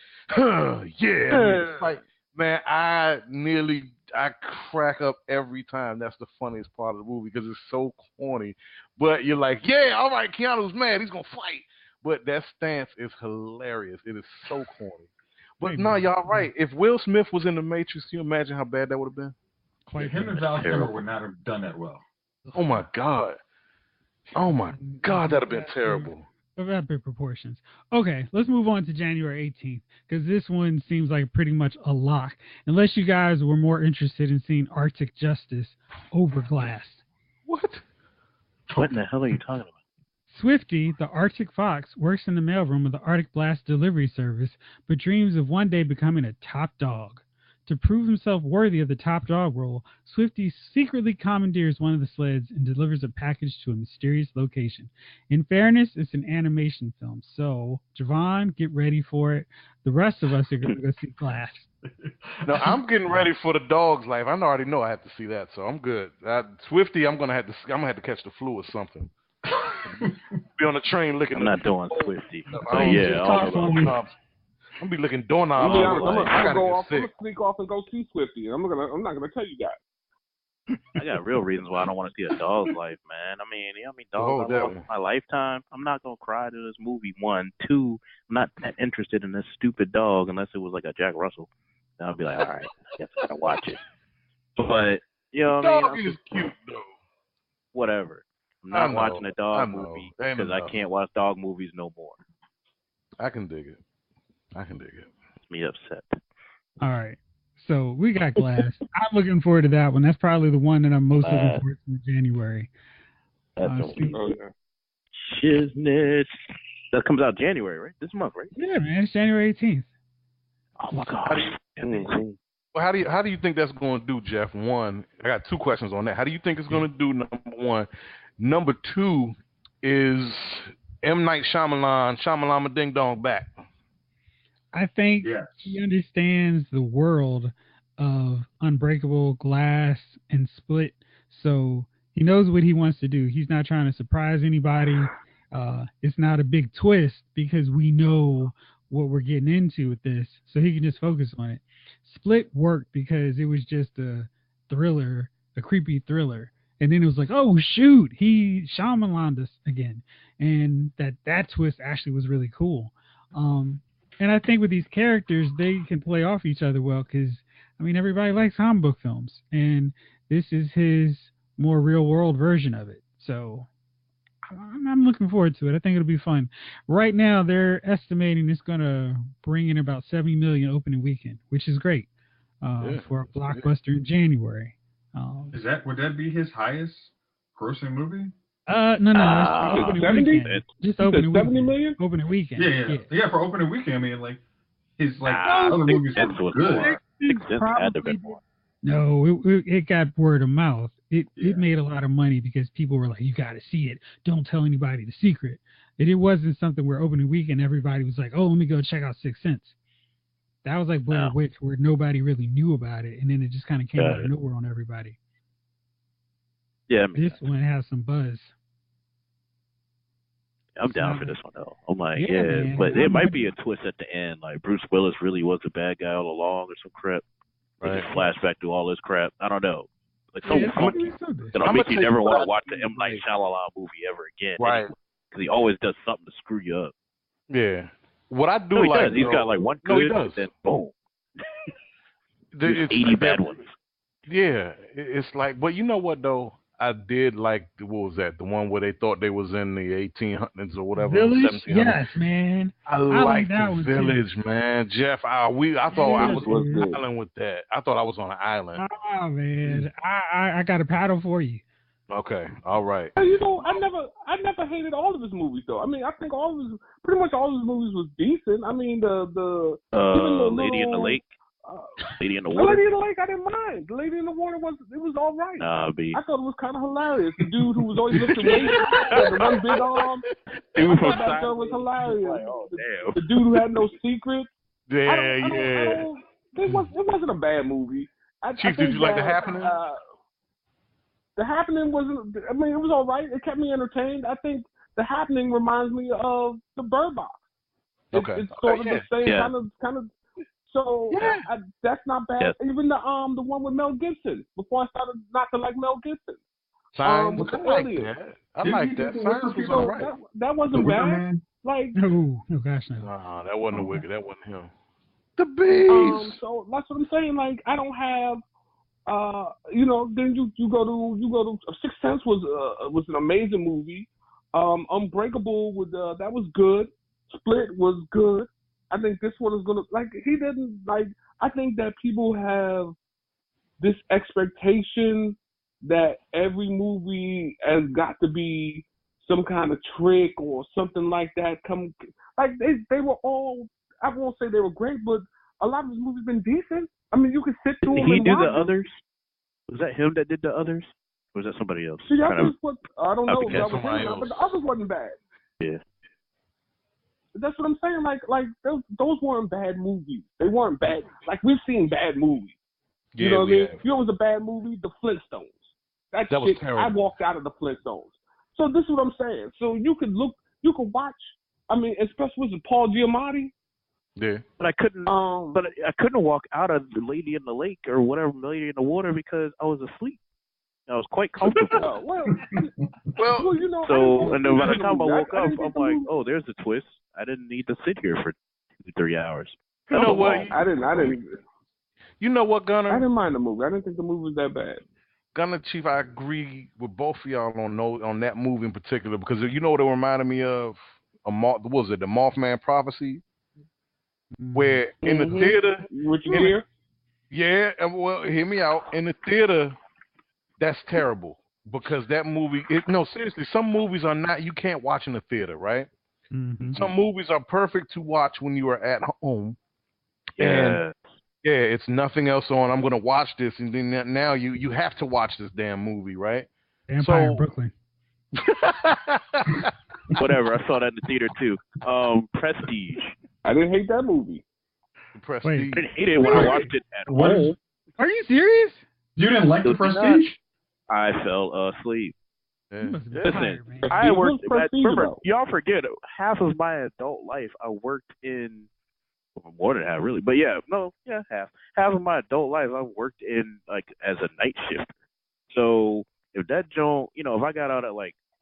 yeah. Like, man, I crack up every time. That's the funniest part of the movie because it's so corny. But you're like, yeah, all right, Keanu's mad. He's going to fight. But that stance is hilarious. It is so corny. But no, y'all right. If Will Smith was in The Matrix, can you imagine how bad that would have been? Him and Val Kilmer would not have done that well. Oh, my God. That would have been terrible. Of epic proportions. Okay, let's move on to January 18th, because this one seems like pretty much a lock, unless you guys were more interested in seeing Arctic Justice over Glass. What? What in the hell are you talking about? Swifty, the Arctic fox, works in the mailroom of the Arctic Blast delivery service, but dreams of one day becoming a top dog. To prove himself worthy of the top dog role, Swifty secretly commandeers one of the sleds and delivers a package to a mysterious location. In fairness, it's an animation film, so Javon, get ready for it. The rest of us are going to go see Glass. No, I'm getting ready for the dog's life. I already know I have to see that, so I'm good. Swifty, I'm gonna have to catch the flu or something. Be on the train licking. I'm not doing Swifty. Yeah, I'm gonna be licking I'm doorknobs. gonna be honest. Like, I'm I gotta gonna get sick. sneak off and go see Swifty. I'm not gonna tell you that. I got real reasons why I don't want to see a dog's life, man. I mean, you know how many dogs I lost in my lifetime? I'm not going to cry to this movie, one. Two, I'm not that interested in this stupid dog unless it was like a Jack Russell. Then I'll be like, all right, I guess I got to watch it. But, you know what I mean? Dog is cute, though. Whatever. I'm not watching a dog movie because I can't watch dog movies no more. I can dig it. It's me upset. All right. So we got Glass. I'm looking forward to that one. That's probably the one that I'm most looking forward to in January. Shiznit. That comes out January, right? This month, right? Yeah, man. It's January 18th. Oh my gosh. Well, how do you think that's going to do, Jeff? One, I got two questions on that. How do you think it's going to do? Number one. Number two is M. Night Shyamalan Ding Dong back. I think he understands the world of Unbreakable, Glass, and Split, so he knows what he wants to do. He's not trying to surprise anybody. It's not a big twist because we know what we're getting into with this, so he can just focus on it. Split worked because it was just a thriller, a creepy thriller, and then it was like, oh shoot, he Shyamalan'd us again, and that twist actually was really cool. And I think with these characters, they can play off each other well because, I mean, everybody likes comic book films, and this is his more real-world version of it. So I'm looking forward to it. I think it'll be fun. Right now, they're estimating it's going to bring in about $70 million opening weekend, which is great for a blockbuster in January. Would that be his highest grossing movie? No. Opening 70? Weekend. Just opening weekend. 70 million? Opening weekend. Yeah, for opening weekend. I mean, like his other movies were good. No, it got word of mouth. It made a lot of money because people were like, you got to see it. Don't tell anybody the secret. It wasn't something where opening weekend everybody was like, oh, let me go check out Sixth Sense. That was like Blair Witch, where nobody really knew about it, and then it just kind of came out of nowhere on everybody. Yeah, this one has some buzz. I'm down for this one though. I'm like, but there might be a twist at the end, like Bruce Willis really was a bad guy all along, or some crap. Right. Just flashback through all his crap. I don't know. Like that'll make you never want to watch the M. Night Shyamalan movie ever again. Right. Because he always does something to screw you up. Yeah. What I do like, he's got like one good, and then boom. There's 80 bad ones. Yeah, it's like, but you know what though? I did like what was that? The one where they thought they was in the 1800s or whatever. Village, yes, man. I like that Village, too. Man. Jeff, I thought I was on an island with that. I thought I was on an island. Oh man, I got a paddle for you. Okay, all right. You know, I never hated all of his movies though. I mean, I think pretty much all of his movies was decent. I mean, the Lady in the Lake. Lady in the Water. Lady in the Lake, I didn't mind. The Lady in the Water was all right. I thought it was kind of hilarious. The dude who was always lifting weights, the one big arm. I thought that girl was hilarious. Like, oh, damn. The dude who had no secret. Yeah. It wasn't a bad movie. Chief, did you like The Happening? The Happening wasn't. I mean, it was all right. It kept me entertained. I think The Happening reminds me of The Bird Box. It's sort of the same kind of. So that's not bad. Yeah. Even the one with Mel Gibson. Before I started not to like Mel Gibson. I like that. I like that. Science was all right. That wasn't bad. Like no, gosh no. Nah, that wasn't a Wicked. That wasn't him. The Beast. So that's what I'm saying. Like I don't have. Then you go to Sixth Sense was an amazing movie. Unbreakable that was good. Split was good. I think this one is gonna he didn't like. I think that people have this expectation that every movie has got to be some kind of trick or something like that. They were all. I won't say they were great, but a lot of his movies been decent. I mean, you can sit through them. He did the others. Was that him that did the others? Or was that somebody else? See, I don't know. But the others wasn't bad. Yeah. That's what I'm saying. Like those weren't bad movies. They weren't bad. Like we've seen bad movies. You know what I mean? You know, it was a bad movie. The Flintstones. That shit, was terrible. I walked out of the Flintstones. So this is what I'm saying. So you could watch. I mean, especially with Paul Giamatti. Yeah. But I couldn't. But I couldn't walk out of the Lady in the Lake or whatever, Lady in the Water, because I was asleep. I was quite comfortable. Well, you know. So, and then by the time I woke up, I'm like, oh, there's a twist. I didn't need to sit here for 3 hours. You know what? I didn't. You know what, Gunner? I didn't mind the movie. I didn't think the movie was that bad. Gunner Chief, I agree with both of y'all on that movie in particular, because you know what it reminded me of? What was it? The Mothman Prophecy, where in the theater, Richard Gere. Yeah, and well, hear me out. In the theater, that's terrible, because that movie. No, seriously, some movies are not. You can't watch in the theater, right? Mm-hmm. Some movies are perfect to watch when you are at home. Yeah. And yeah, it's nothing else on. I'm gonna watch this, and then now you have to watch this damn movie, right? Empire in Brooklyn. Whatever. I saw that in the theater too. Prestige. I didn't hate that movie. Prestige. I didn't hate it when I watched it at home. Are you serious? You didn't like the Prestige? I fell asleep. Yeah. Listen, I worked. Remember, y'all forget, half of my adult life I worked in. More than half, really. But half. Half of my adult life I worked in as a night shift. So if that joint, if I got out at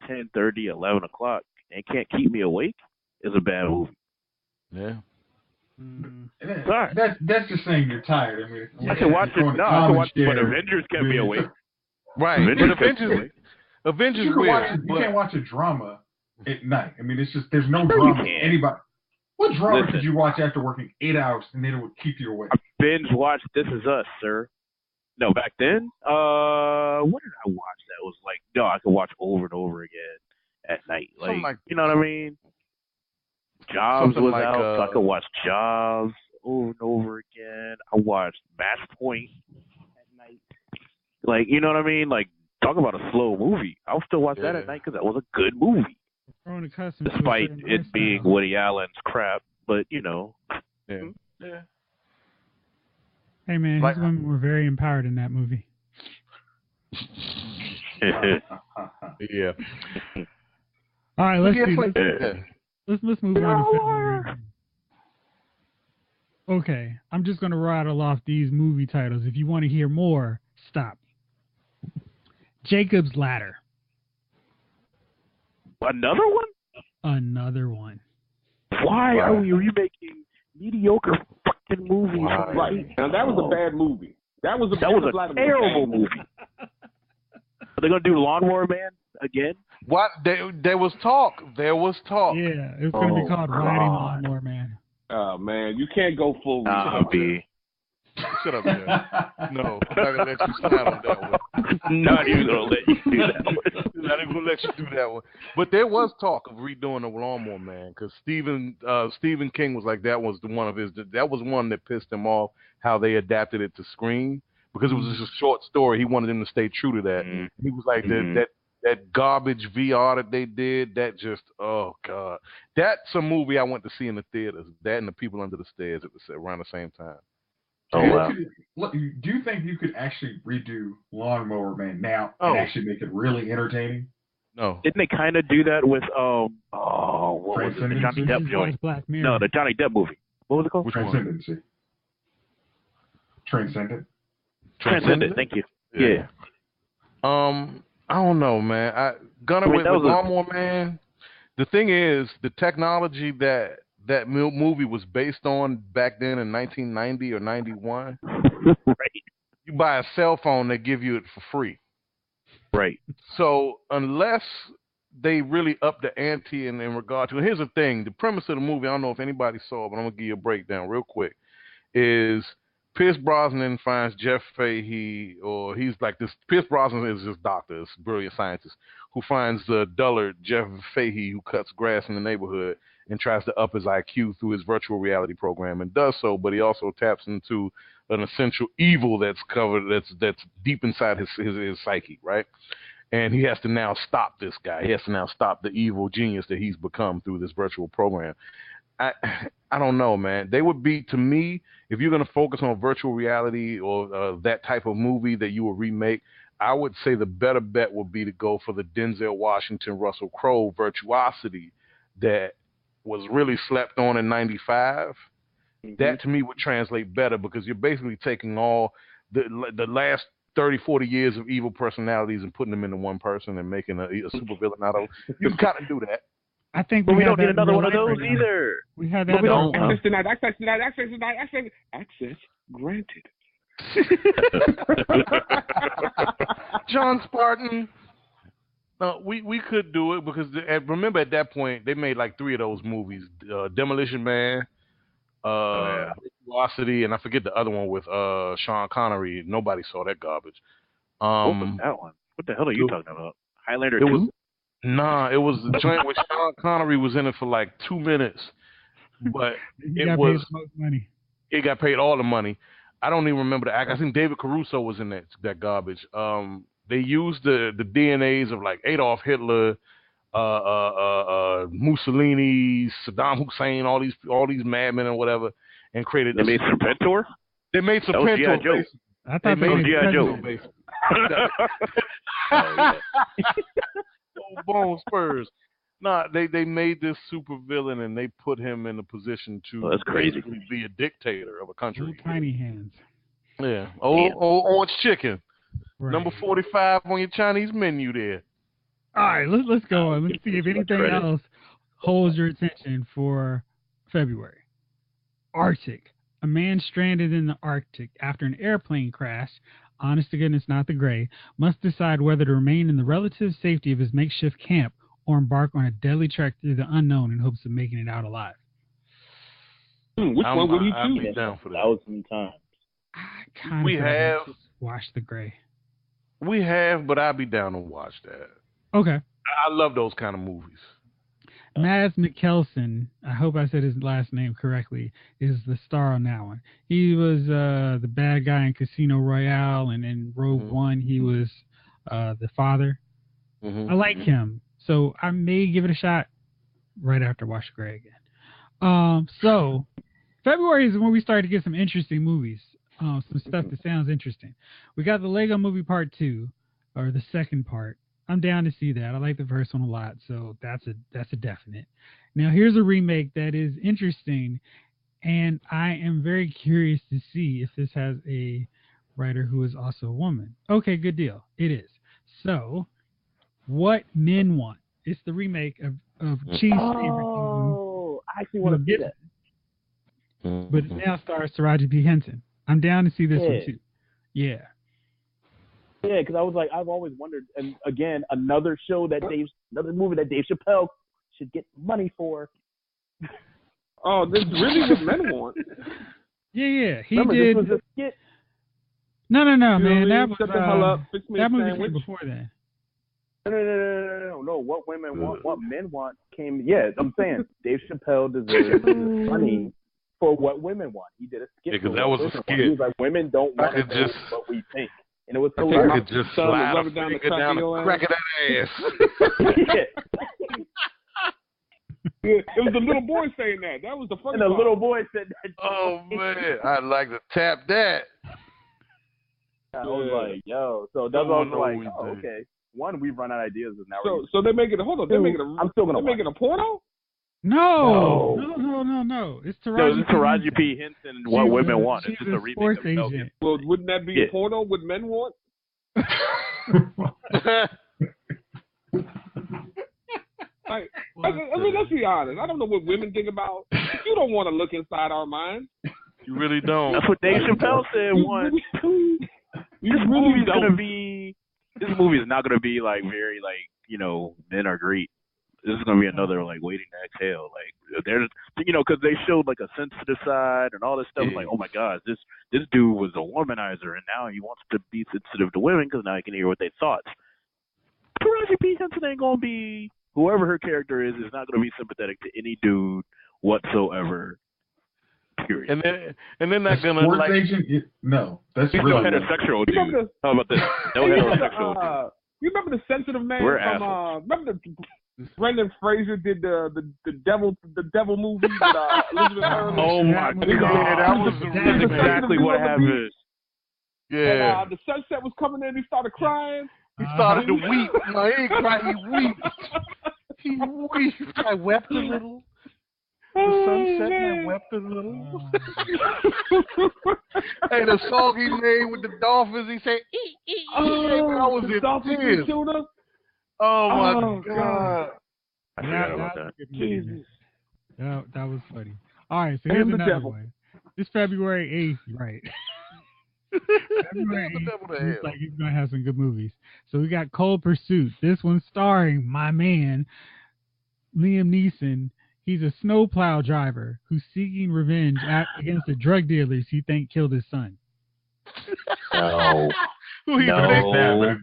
10:30, 11 o'clock and can't keep me awake, it's a bad movie. Yeah. Sorry. That's just saying you're tired. I mean, I can watch it. No, I can watch it. But Avengers kept me awake. Right. Avengers you will. Can't watch a drama at night. I mean, it's just there's no drama. Anybody. What drama could you watch after working 8 hours and then it would keep you awake? I binge watched This Is Us, sir. No, back then, what did I watch that was I could watch over and over again at night. You know what I mean? Jobs was out, so I could watch Jobs over and over again. I watched Match Point at night. You know what I mean? Talk about a slow movie. I'll still watch that at night because that was a good movie. Despite it being Woody Allen's crap, but Yeah. Hey man, his women were very empowered in that movie. Yeah. All right, let's move on. Okay, I'm just gonna rattle off these movie titles. If you want to hear more, stop. Jacob's Ladder. Another one? Another one. Why are we remaking mediocre fucking movies? Right. Now that was a bad movie. That was a terrible movie. Are they gonna do Lawnmower Man again? What? There was talk. There was talk. Yeah, it's gonna be called Riding Lawnmower Man. Oh man, you can't go full. Shut up, man. No, I'm not gonna let you slide on that one. Not even gonna let you do that one. Not even gonna let you do that one. But there was talk of redoing the Lawnmower Man, because Stephen King was like, that was one that pissed him off, how they adapted it to screen, because it was just a short story. He wanted them to stay true to that. Mm-hmm. He was like, that garbage VR that they did, that just, oh god, that's a movie I went to see in the theaters. That and The People Under the Stairs around the same time. Oh, wow. Do you think you could actually redo Lawnmower Man now and actually make it really entertaining? No. Didn't they kind of do that with what was it? The Johnny Depp joint? No, the Johnny Depp movie. What was it called? Transcendency. Transcendent. Thank you. Yeah. I don't know, man. With Lawnmower Man, the thing is, the technology that movie was based on back then in 1990 or 91. Right. You buy a cell phone, they give you it for free. Right. So unless they really up the ante in regard to, here's the thing, the premise of the movie, I don't know if anybody saw it, but I'm going to give you a breakdown real quick, is Pierce Brosnan finds Jeff Fahey, or he's like this, Pierce Brosnan is this doctor, this brilliant scientist, who finds the dullard Jeff Fahey who cuts grass in the neighborhood and tries to up his IQ through his virtual reality program, and does so, but he also taps into an essential evil that's covered, that's deep inside his psyche, right? And he has to now stop this guy. He has to now stop the evil genius that he's become through this virtual program. I don't know, man. They would be, to me, if you're going to focus on virtual reality or that type of movie that you will remake, I would say the better bet would be to go for the Denzel Washington, Russell Crowe virtuosity that was really slept on in 95 that to me would translate better because you're basically taking all the last 30, 40 years of evil personalities and putting them into one person and making a supervillain out of them. You can kind of do that. I think But we don't need another one of those either. We had that. We don't. Access denied. Access denied. Access denied. Access granted. John Spartan. We could do it because remember at that point they made like 3 of those movies: Demolition Man, Velocity, and I forget the other one with Sean Connery. Nobody saw that garbage. What was that one? What the hell are you talking about? Highlander 2? It was the joint where Sean Connery was in it for like 2 minutes, but it got paid all the money. I don't even remember the act. I think David Caruso was in that garbage. They used the DNAs of like Adolf Hitler, Mussolini, Saddam Hussein, all these madmen and whatever, and created. They made Serpentor. They made Serpentor. I thought they made G.I. Joe. Bone Spurs. Nah, they made this super villain and they put him in a position to that's crazy. Be a dictator of a country. Little tiny hands. Yeah. Old orange chicken. Right. Number 45 on your Chinese menu there. All right, let's go on. Let's see if anything else holds your attention for February. Arctic. A man stranded in the Arctic after an airplane crash, honest to goodness, not the gray, must decide whether to remain in the relative safety of his makeshift camp or embark on a deadly trek through the unknown in hopes of making it out alive. Which one would he choose? I'd be down for that. 1,000 times. I kind of We have watched The Gray. We have, but I'd be down to watch that. Okay. I love those kind of movies. Mads Mikkelsen, I hope I said his last name correctly, is the star on that one. He was the bad guy in Casino Royale, and in Rogue One, he was the father. I like him, so I may give it a shot right after Watch The Gray again. So February is when we start to get some interesting movies, some stuff that sounds interesting. We got the Lego Movie Part 2, or the second part. I'm down to see that. I like the first one a lot, so that's a definite. Now, here's a remake that is interesting, and I am very curious to see if this has a writer who is also a woman. Okay, good deal. It is. So, What Men Want. It's the remake of Cheese favorite. Oh, I actually want to see that. But it now stars Taraji P. Henson. I'm down to see this one, too. Yeah. Yeah, because I was like, I've always wondered, and again, another movie that Dave Chappelle should get money for. Oh, this is really what men want. Yeah. Remember, did. This was a skit. No, man. That was that movie came before that. No. What women want, what men want came. Yeah, I'm saying Dave Chappelle deserves money for what women want. He did a skit. Yeah, because that was a skit. He was like, women don't want what we think. And it was hilarious. I could just slide a finger down the crack of that ass. Yeah, it was the little boy saying that. That was the funny part. And the little boy said that. Oh, man. I'd like to tap that. I was like, yo. So that's what I was like, okay. One, we've run out of ideas. And now so they're making it. Hold on. They're making it. I'm still going to They're making a porno? No. It's Taraji P. Henson. What women want. It's just a remake of agent. Well, wouldn't that be a porno? What men want? I mean, let's be honest. I don't know what women think about. You don't want to look inside our minds. You really don't. That's what Dave Chappelle said once. This movie is not gonna be like very men are great. This is gonna be another waiting to exhale. There's because they showed a sensitive side and all this stuff. Yeah. Oh my God, this dude was a womanizer and now he wants to be sensitive to women because now he can hear what they thought. Taraji P. Henson ain't gonna be, whoever her character is not gonna be sympathetic to any dude whatsoever. Period. And they're not gonna agent? No, that's he's really no heterosexual dude. How about this? No heterosexual dude. You remember the sensitive man from remember Brendan Fraser did the devil movie with Elizabeth Hurley. Oh my God, that's exactly what happened. Yeah. And, the sunset was coming in. He started crying. He started to weep. No, he didn't cry. He wept. I wept a little. The sun set and I wept a little. Hey, the song he made with the dolphins, he said, I was in tears. Oh, my God. I forgot about that. Jesus. That was funny. All right, so here's another one. This February 8th, right? February 8th, looks like he's going to have some good movies. So we got Cold Pursuit. This one starring my man, Liam Neeson. He's a snowplow driver who's seeking revenge against the drug dealers he think killed his son. No. No.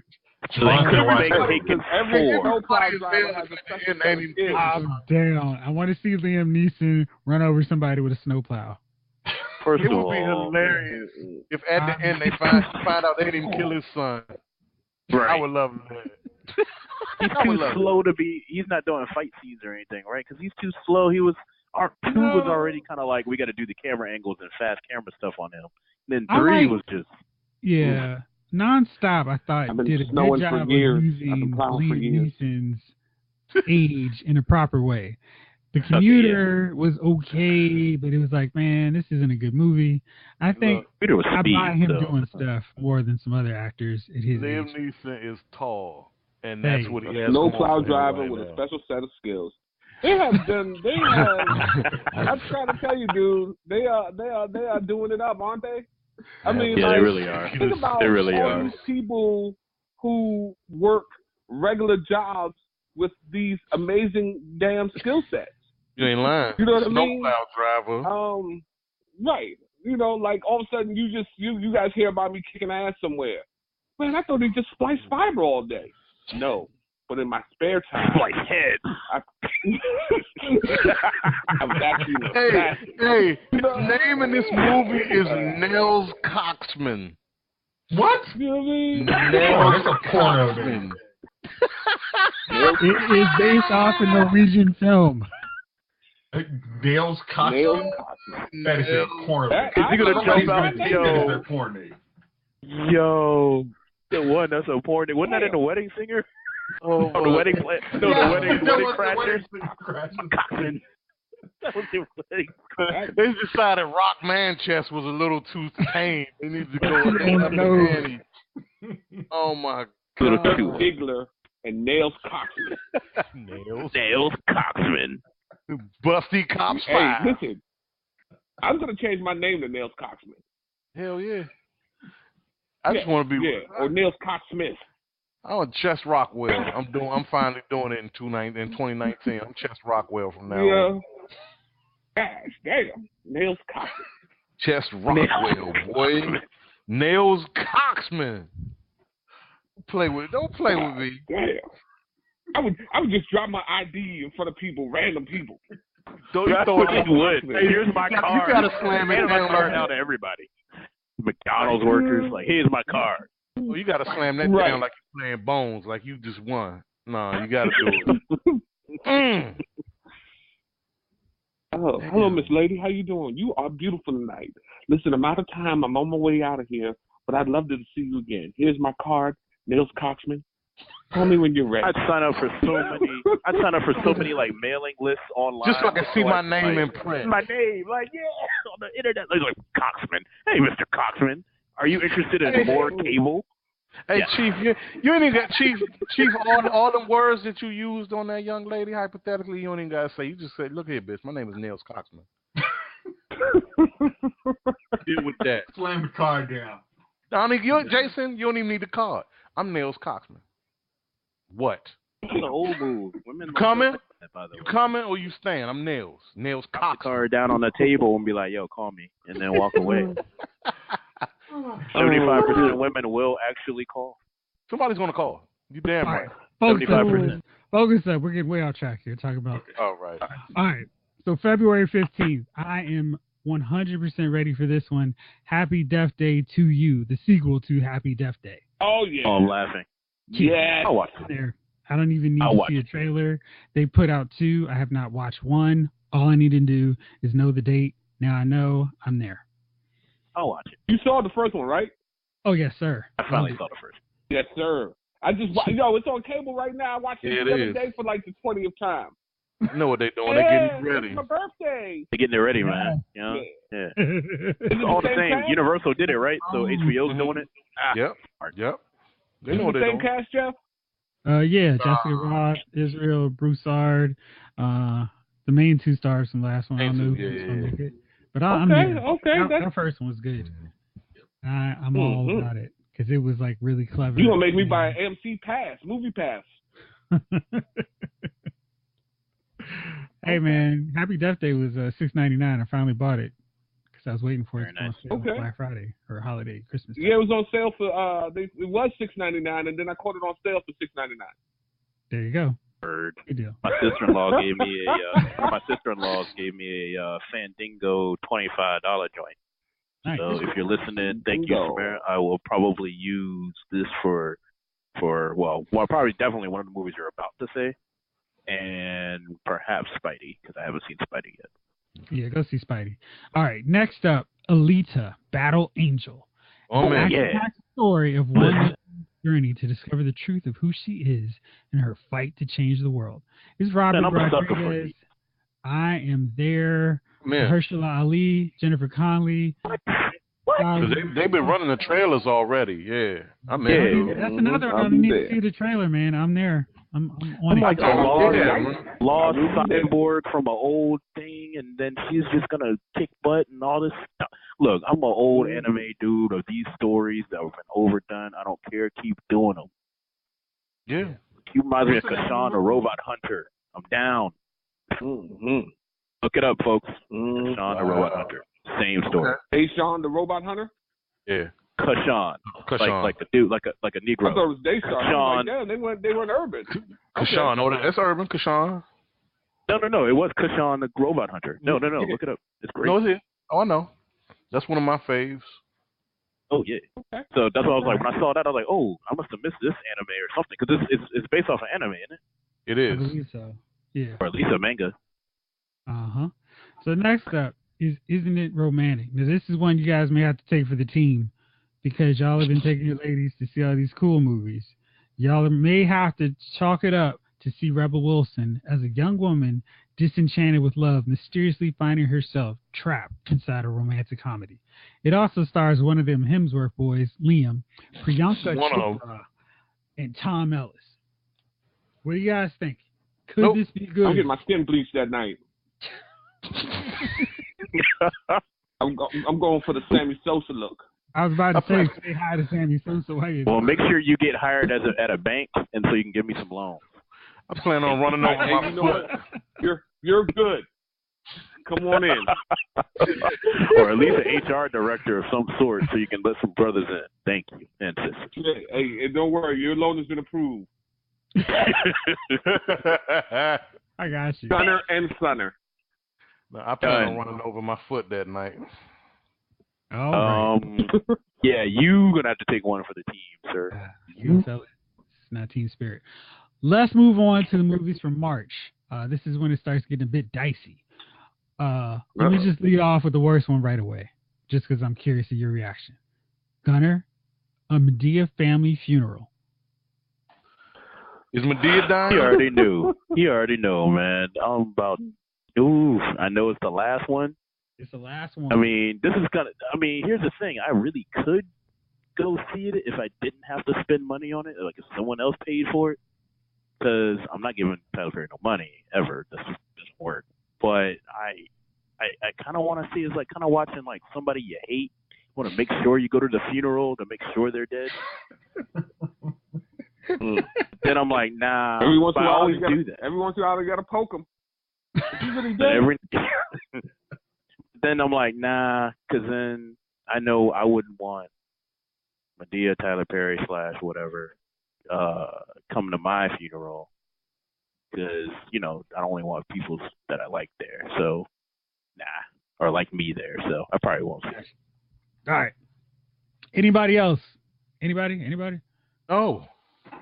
So they could make Taken Every 4. snowplow driver has a special set of skills. I'm down. I want to see Liam Neeson run over somebody with a snowplow. It would be hilarious if at the end they find out they didn't kill his son. Right. I would love that. He's too slow to be. He's not doing fight scenes or anything, right? Because he's too slow. Our 2 was already kind of like we got to do the camera angles and fast camera stuff on him. Then 3 was just nonstop. I thought did a good job of using Liam Neeson's age in a proper way. The Commuter was okay, but it was like, man, this isn't a good movie. I think I buy him doing stuff more than some other actors at his Liam age. Neeson is tall, and that's what he has. Snowplow driver with a special set of skills. They have. I'm trying to tell you, dude. They are doing it up, aren't they? I mean, they really are. Think about they really all are. these people who work regular jobs with these amazing damn skill sets. You ain't lying. You know what I mean? Snowplow driver. Right. You know, like all of a sudden you guys hear about me kicking ass somewhere. Man, I thought they just spliced fiber all day. No. But in my spare time, Splice heads. I was actually Hey, his name in this movie is Nels Coxman. What? You know what I mean? That's a porno, dude. It is based off a Norwegian film. Nails Coxman? That is a porno. Is he going to jump out? That is a porn name. Yo. That's a porn name. Wasn't that in The Wedding Singer? Oh, the wedding crasher. Coxman. That was the wedding. They decided Rock Manchester was a little too tame. They needed to go with that. Oh my God. Little Ziggler and Nails Coxman. Nails Coxman. Busty Cops. Hey, listen. I'm gonna change my name to Nails Coxman. Hell yeah. I just want to be. Or Nails Cox Smith. I'm Chess Rockwell. I'm finally doing it in 2019. I'm Chess Rockwell from now on. Gosh, damn. Nails Coxman. Chess Rockwell, boy. Nails Coxman. Don't play with me. Damn. I would just drop my ID in front of people, random people. Don't you throw it? You would. Hey, here's my card. You gotta slam it down out to everybody. McDonald's workers, like, here's my card. Well, you gotta slam that down like you're playing Bones, like you just won. No, you gotta do it. Oh, hello, Miss Lady. How you doing? You are beautiful tonight. Listen, I'm out of time. I'm on my way out of here, but I'd love to see you again. Here's my card, Nails Coxman. Call me when you're ready. I'd sign up for so many like mailing lists online. Just so I can see my name in print. My name, like on the internet. Like Coxman. Hey, Mr. Coxman, are you interested in more cable? Hey, Chief, you ain't even got Chief. All the words that you used on that young lady, hypothetically, you don't even gotta say. You just say, "Look here, bitch. My name is Nails Coxman." Deal with that. Slam the card down. Jason, you don't even need the card. I'm Nails Coxman. What? That's an old move. Women you coming? You coming or you staying? I'm Nails. Nails Coxman. The card down on the table and be like, "Yo, call me," and then walk away. 75% of women will actually call. Somebody's gonna call. You damn right. 75%. Focus up. We're getting way off track here. Talking about. All right. All right. So February 15th, I am 100% ready for this one. Happy Death Day to You, the sequel to Happy Death Day. Oh yeah. Oh, I'm laughing. Yeah. I'll watch it. There. I don't even need to see a trailer. They put out 2. I have not watched 1. All I need to do is know the date. Now I know I'm there. I'll watch it. You saw the first one, right? Oh, yes, sir. I finally saw the first. Yes, sir. I just it's on cable right now. I watched it the other day for like the 20th time. You know what they're doing? They're getting ready. It's my birthday. They're getting it ready, man. You know? Yeah. Is it It's all the same. cast? Universal did it, right? So HBO's doing it. Yep. They Is know it what the they're same doing. cast, Jeff? Yeah, Jessica Rabbit, Israel Broussard, the main two stars from the last one. I don't know who's gonna make it, but I'm there. That first one was good. I'm all about it because it was like really clever. You gonna make me buy an AMC pass, movie pass? Hey man, Happy Death Day was $6.99. I finally bought it because I was waiting for it to go on sale Black Friday or holiday Christmas time. Yeah, it was on sale for it was $6.99, and then I caught it on sale for $6.99. There you go. Bird. Good deal. My sister-in-law gave me my sister-in-law gave me a Fandango $25 joint. Nice. So if you're listening, thank you, Samara. I will probably use this for probably definitely one of the movies you're about to say, and perhaps Spidey, because I haven't seen Spidey yet. Yeah, go see Spidey. All right, next up, Alita, Battle Angel. Oh man, action-packed story of one journey to discover the truth of who she is in her fight to change the world. It's Robert Rodriguez. I am there. Mahershala Ali, Jennifer Connelly. They've been running the trailers already. Yeah, I'm in. That's another one. I need to see the trailer, man. I'm there. I'm on it. Like a lost cyborg from an old thing, and then she's just gonna kick butt and all this stuff. Look, I'm an old anime dude of these stories that have been overdone. I don't care. Keep doing them. Yeah. You might be a Kashan, the Robot Hunter. I'm down. Mm-hmm. Look it up, folks. Kashan, the Robot Hunter. Same story. Hey, Sean, the Robot Hunter. Yeah. Kashan. Like the dude, like a Negro. I thought it was Daystar. Kashan. Like, they went urban. Kashan. Oh, that's urban. Kashan. No. It was Kashan, the Robot Hunter. No. Look it up. It's great. No, it's it. Oh, I know. That's one of my faves. Oh yeah. Okay. So that's what I was like when I saw that. I was like, oh, I must have missed this anime or something because it's based off of anime, isn't it? It is. I believe so. Yeah. Or at least a manga. So next up is Isn't It Romantic? Now this is one you guys may have to take for the team because y'all have been taking your ladies to see all these cool movies. Y'all may have to chalk it up to see Rebel Wilson as a young woman disenchanted with love, mysteriously finding herself trapped inside a romantic comedy. It also stars one of them Hemsworth boys, Liam, Priyanka Chopra, and Tom Ellis. What do you guys think? Could this be good? I'm getting my skin bleached that night. I'm going for the Sammy Sosa look. I was about to say hi to Sammy Sosa. Well, make sure you get hired at a bank, and so you can give me some loans. I plan on running over my foot. You're good. Come on in. Or at least an HR director of some sort, so you can let some brothers in. Thank you, and sisters. Hey, don't worry, your loan has been approved. I got you. Sonner and Sonner. No, I plan on running over my foot that night. All right. Yeah, you're gonna have to take one for the team, sir. You sell it. It's not team spirit. Let's move on to the movies from March. This is when it starts getting a bit dicey. Let me just lead off with the worst one right away, just because I'm curious of your reaction. Gunner, a Medea family funeral. Is Medea dying? He already knew. Man. I know it's the last one. It's the last one. I mean, here's the thing. I really could go see it if I didn't have to spend money on it, like if someone else paid for it. Because I'm not giving Tyler Perry no money ever. This doesn't work. But I kind of want to see. It's like kind of watching like somebody you hate. You want to make sure you go to the funeral to make sure they're dead. Then I'm like, nah. Every once in a while, you gotta poke them. Then I'm like, nah, because then I know I wouldn't want Medea, Tyler Perry / whatever coming to my funeral because I only want people that I like there. So nah, or like me there. So I probably won't. All right. Anybody else? Anybody? No.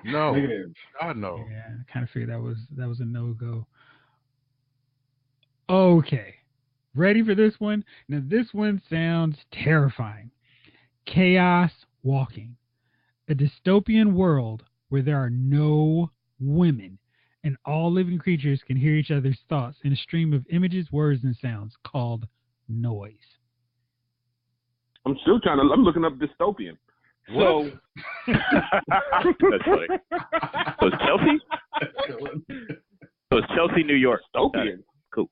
God no. Yeah, I kind of figured that was a no-go. Okay. Ready for this one? Now this one sounds terrifying. Chaos Walking. A dystopian world where there are no women and all living creatures can hear each other's thoughts in a stream of images, words, and sounds called noise. I'm looking up dystopian. What? So That's funny. So it's Chelsea? So it's Chelsea, New York. dystopian. Cool.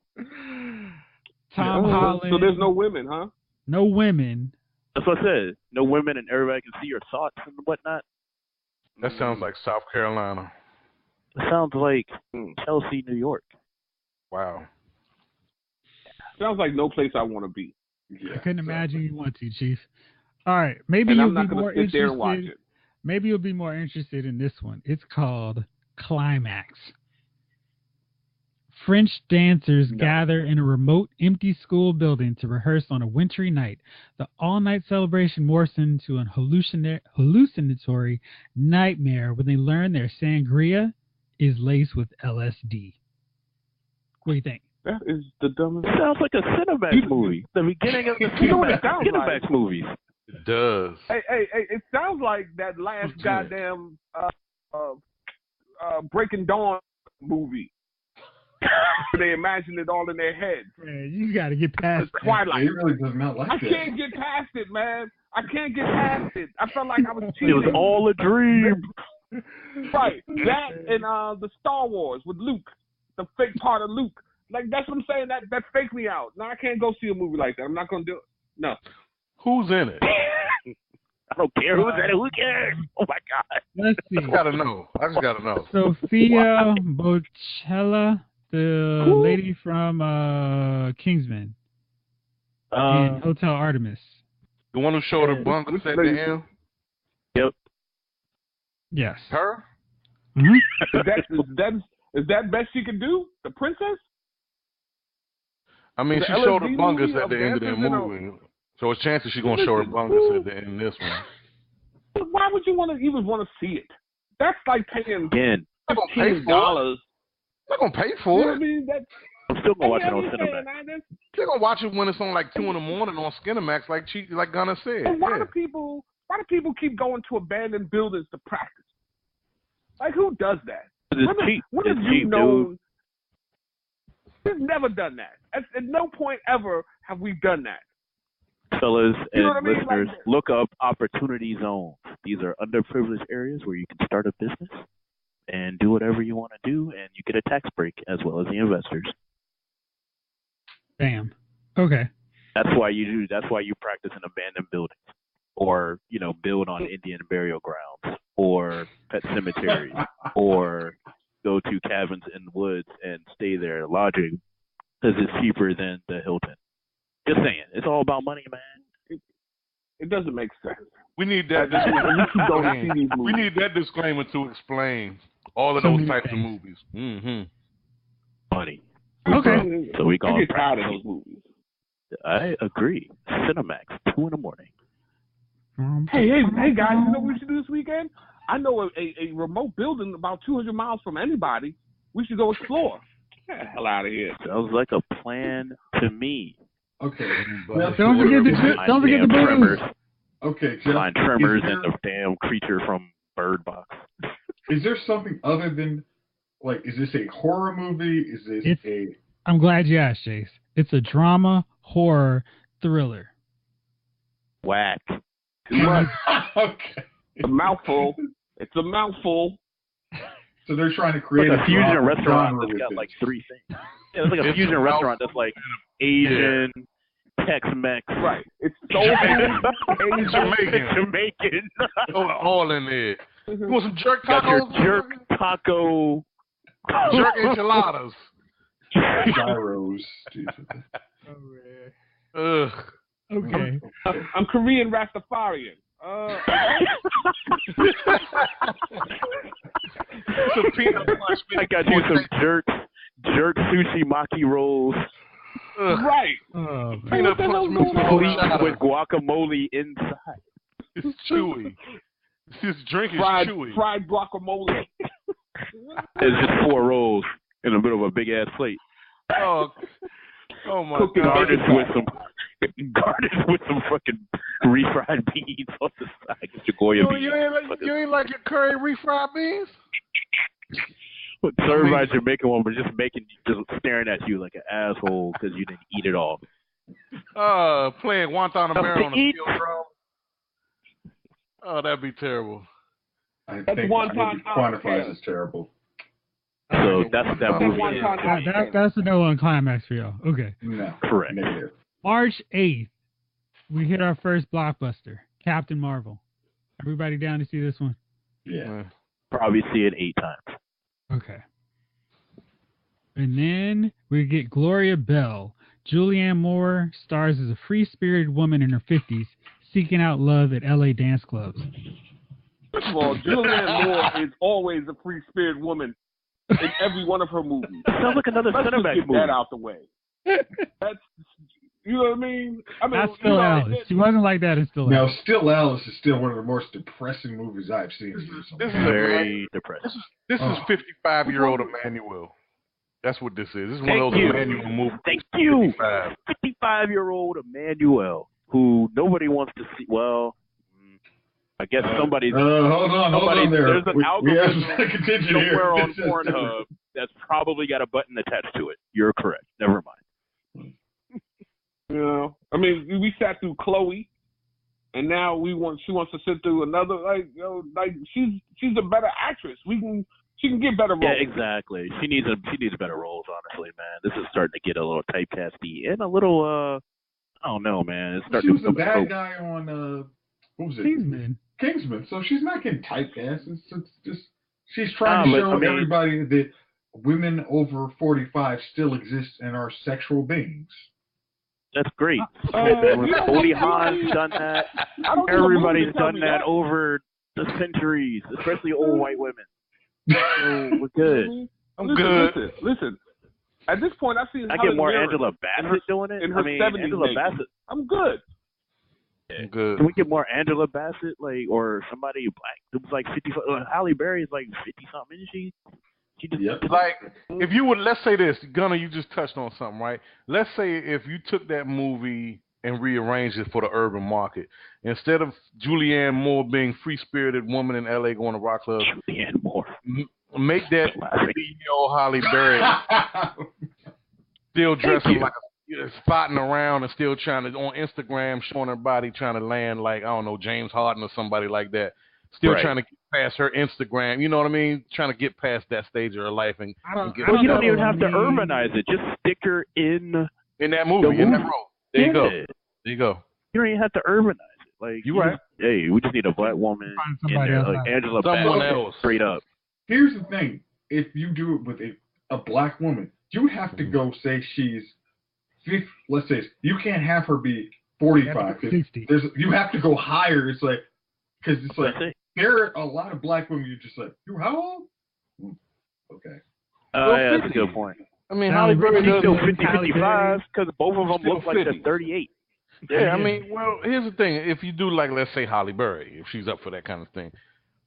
Tom Holland. So there's no women, huh? No women. That's what I said. No women, and everybody can see your thoughts and whatnot. That sounds like South Carolina. It sounds like Chelsea, New York. Wow. Sounds like no place I want to be. Yeah, I couldn't exactly. imagine you want to, Chief. All right, maybe And you'll I'm not be going more to sit there and watch interested. it. Maybe you'll be more interested in this one. It's called Climax. French dancers gather in a remote, empty school building to rehearse on a wintry night. The all-night celebration morphs into an hallucinatory nightmare when they learn their sangria is laced with LSD. What do you think? That is the dumbest. Sounds like a Cinemax movie. The beginning of the You know what it sounds Cinemax like? movies. It does. Hey, it sounds like that last goddamn Breaking Dawn movie. They imagine it all in their heads. Man, you got to get past It's Twilight. It really does not like I that. can't get past it, man. I can't get past it. I felt like I was It cheating. was all a dream. Right. That and the Star Wars with Luke, the fake part of Luke. Like, that's what I'm saying. That faked me out. No, I can't go see a movie like that. I'm not going to do it. No. Who's in it? I don't care who's in it. Who cares? Oh, my God. Let's see. I just gotta know. Sophia Bocella, the lady from Kingsman and Hotel Artemis. The one who showed her bungles at the end? Yep. Yes. Her? Mm-hmm. Is that best she can do? The princess? I mean, The she showed her LSD bungus movie at the of end of that dancers in a- movie. So it's chances she's gonna show her bungus at the end of this one. Why would you even want to see it? That's like paying Again, They're gonna pay for $15. it. They're gonna pay You know for what I it. mean? I'm still going to watch it on I'm Cinemax. saying, man, They're gonna watch it when it's on like 2 in the morning on Skinemax, like Gunna said. But why Yeah. do people keep going to abandoned buildings to practice? Like, who does that? It's cheap. When It's have you cheap, known? dude. We've never done that. At no point ever have we done that. Fellas You know and what I mean? listeners, Like- look up opportunity zones. These are underprivileged areas where you can start a business and do whatever you want to do, and you get a tax break as well as the investors. Bam. Okay. That's why you practice in abandoned buildings, or build on Indian burial grounds, or pet cemeteries, or go to cabins in the woods and stay there lodging because it's cheaper than the Hilton. Just saying, it's all about money, man. It doesn't make sense. We need that. We need that disclaimer to explain all of So those many types of things. movies. Mm-hmm. Money. Okay. So we I call get it tired of practice. those movies. I agree. Cinemax, 2 in the morning. Hey, guys, you know what we should do this weekend? I know a remote building about 200 miles from anybody. We should go explore. Get the hell out of here. Sounds like a plan to me. Okay. Don't forget the tremors. booze. Okay, Jeff, Find tremors is and the damn creature from Bird Box. there something other than, like, is this a horror movie? Is this I'm glad you asked, Chase. It's a drama, horror, thriller. Whack. Okay. It's a mouthful. It's a mouthful. So they're trying to create Like a fusion genre restaurant that's with got it. like 3 things. Yeah, it's like a It's fusion a restaurant that's like Asian, Tex-Mex, Right. It's soul food. Jamaican. All in there. You want some jerk Got your tacos? jerk taco. Jerk enchiladas. Gyros. Jesus. Ugh. Okay. I'm Korean Rastafarian. Some peanut punch. I got you some jerk sushi maki rolls, Right. Oh, man. Peanut punch mixed with complete horchata. with guacamole inside. It's chewy. This drink is chewy. Fried guacamole. It's just 4 rolls in the middle of a big ass plate. Oh my Cooking God. Garnished with some fucking refried beans on the side. Get your Goya beans. You ain't like your curry refried beans? Served by a Jamaican woman, just staring at you like an asshole because you didn't eat it all. Playing Guantanamero on a steel drum. Oh, that'd be terrible. I think quantifies is terrible. So that's that movie. That's a no on climax for y'all. Okay. No. Correct. Negative. March 8th, we hit our first blockbuster, Captain Marvel. Everybody down to see this one? Yeah. Probably see it 8 times. Okay. And then we get Gloria Bell. Julianne Moore stars as a free-spirited woman in her 50s seeking out love at LA dance clubs. First of all, Julianne Moore is always a free-spirited woman in every one of her movies. Sounds like another Cinemax get movie. That out the way. That's, you know what I mean? That's Still Alice. She wasn't like that in Still Alice. No, Still Alice is still one of the most depressing movies I've seen. This is very depressing. This is 55-year-old Emmanuel. That's what this is. This is one of those Emmanuel movies. Thank you. 55-year-old Emmanuel, who nobody wants to see. Well, I guess somebody's. Hold on there. There's an algorithm somewhere here. on Pornhub that's probably got a button attached to it. You're correct. Never mind. You know, I mean, we sat through Chloe, and now she wants to sit through another. Like she's a better actress. She can get better roles. Yeah, exactly. She needs better roles. Honestly, man, this is starting to get a little typecasty and a little. I don't know, man. It's starting she was to the bad guy on what was it? Kingsman. So she's not getting typecast. It's just she's trying to show everybody that women over 45 still exist and are sexual beings. That's great. Goldie Hawn's done that. Everybody's done that over the centuries, especially old white women. So we're good. I'm good. Listen. At this point, I've seen. I get more Angela Bassett doing it. In her 70s, Angela Bassett. I'm good. Yeah. Good. Can we get more Angela Bassett, or somebody black who's like 50? Halle Berry is like 50 something, isn't she? She just like if you would, let's say this, Gunnar, you just touched on something, right? Let's say if you took that movie and rearranged it for the urban market, instead of Julianne Moore being free-spirited woman in LA going to rock clubs, Julianne Moore, make that 50-year-old Halle Berry still dressing like spotting around and still trying to on Instagram showing her body trying to land like, I don't know, James Harden or somebody like that. Still trying to get past her Instagram, you know what I mean? Trying to get past that stage of her life and you don't even have to urbanize it. Just stick her in that movie, in that role. There you go. There you go. You don't even have to urbanize it. Like you're right. Hey, we just need a black woman in there, like Angela Bassett, straight up. Here's the thing: if you do it with a black woman, you have to go say she's 50. Let's say you can't have her be 45. 60. You have to go higher. It's like because it's like there are a lot of black women. You're just like, you're how old? Okay. Yeah, that's a good point. I mean, Halle Berry does still 55 because both of them look like they're 38. Yeah, I mean, well, here's the thing. If you do, like, let's say Halle Berry, if she's up for that kind of thing,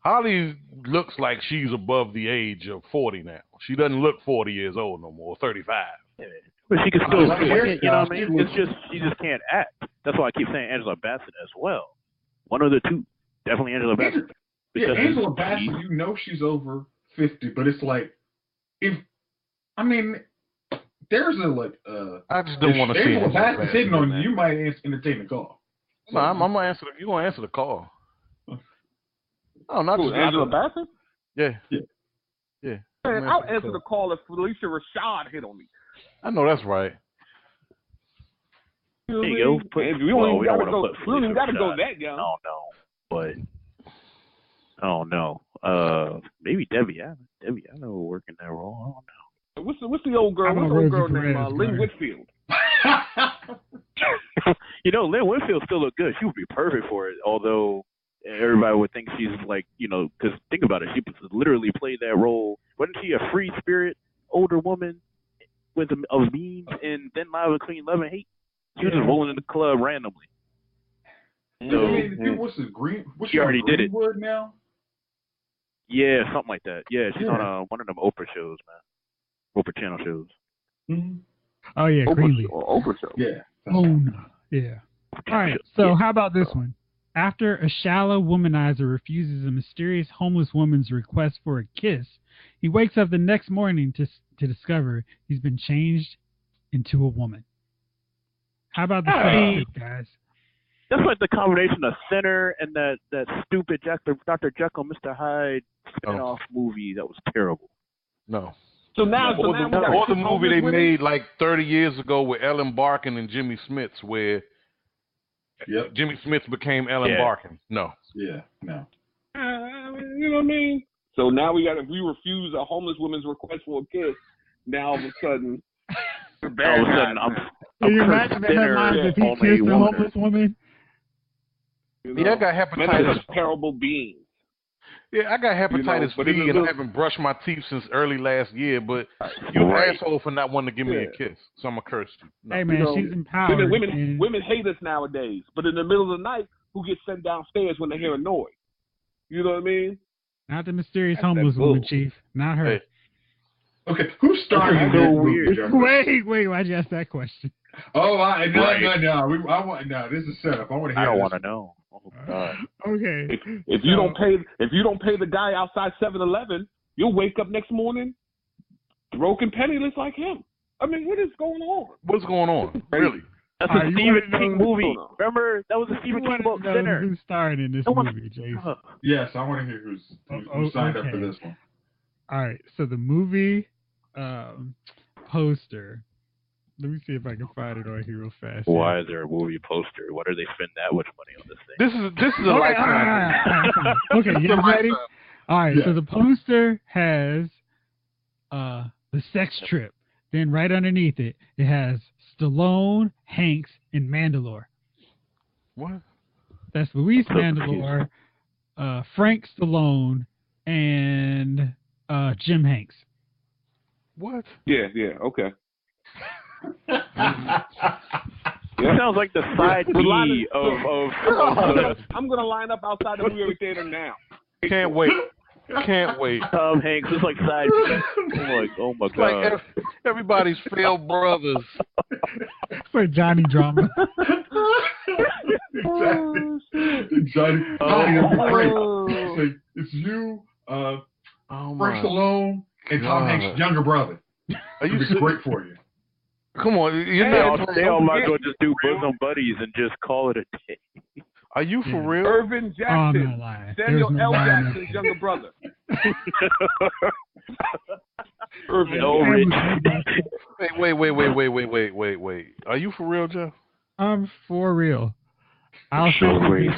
Halle looks like she's above the age of 40 now. She doesn't look 40 years old no more, 35. Yeah. But she can still, you know what I mean? It's just, she just can't act. That's why I keep saying Angela Bassett as well. One of the two. Definitely Angela Bassett. Yeah, Angela Bassett, you know she's over 50, but it's like, there's I just don't want to see Angela Bassett hitting on you, you might entertain the call. No, I'm gonna answer. You're gonna answer the call. Oh, not just Angela Bassett. Yeah. Man, I'll answer the call if Felicia Rashad hit on me. I know that's right. There you go. We don't even gotta go that young. I don't know. Maybe Debbie. Debbie, I know will work in that role. I don't know. What's the old girl? What's the old girl named Lynn Whitfield? Lynn Whitfield still look good. She would be perfect for it. Although everybody would think she's like, because think about it, she literally played that role. Wasn't she a free spirit older woman with a means and then live between love and hate? She was just rolling in the club randomly. What's she already did it now? Yeah, something like that. Yeah, she's on one of them Oprah shows, man. Oprah Channel shows. Mm-hmm. Oh yeah, Greenleaf. Oprah show. Yeah. Oh no. Yeah. All right. So how about this one? After a shallow womanizer refuses a mysterious homeless woman's request for a kiss, he wakes up the next morning to discover he's been changed into a woman. How about the sex tape, guys? That's like the combination of Sinner and that stupid Dr. Jekyll, Mr. Hyde spin-off movie that was terrible. No. So now, or the movie they made like 30 years ago with Ellen Barkin and Jimmy Smits, where Jimmy Smits became Ellen Barkin. No. Yeah, no. You know what I mean? So now if we refuse a homeless woman's request for a kiss, now all of a sudden, I'm Can you imagine the headlines if he kissed a homeless woman? You know, I got hepatitis. Terrible beings. Yeah, I got hepatitis B, and I haven't brushed my teeth since early last year. But you asshole for not wanting to give me a kiss, so I'm gonna curse you. No. Hey man, she's empowered. Women hate us nowadays. But in the middle of the night, who gets sent downstairs when they hear a noise? You know what I mean? Not the mysterious homeless woman, Chief. Not her. Hey. Okay, who started this movie? Wait, why'd you ask that question? Oh, no. This is set up. I want to hear. I don't want to know. Oh God. Okay. If you don't pay the guy outside 7-Eleven, you'll wake up next morning broke and penniless like him. I mean, what is going on? What's going on? Really? That's a Stephen King movie. Remember, that was a Stephen King book. Sinner. Who's starring in this movie, Jason? Yes, I want to hear who signed up for this one. All right, so the movie poster. Let me see if I can find it on here real fast. Why is there a movie poster? Why do they spend that much money on this thing? This is a lifetime. Okay, you ready? All right, so the poster has the sex trip. Then right underneath it, it has Stallone, Hanks, and Mandalore. What? That's Luis Mandalore, Frank Stallone, and Jim Hanks. What? Yeah, okay. Sounds like the side B of I'm gonna line up outside the movie theater now. Can't wait. Tom Hanks is like side B. Oh my God. Like everybody's failed brothers. For Johnny Drama. Johnny. It's you, Frank Stallone, and Tom Hanks' younger brother. It's great for you. Come on, they all might as well just do bosom buddies and just call it a day. Are you for real? Irvin Jackson, Samuel L. Jackson's younger brother. Irvin. Wait. Are you for real, Jeff? I'm for real. I'll show you.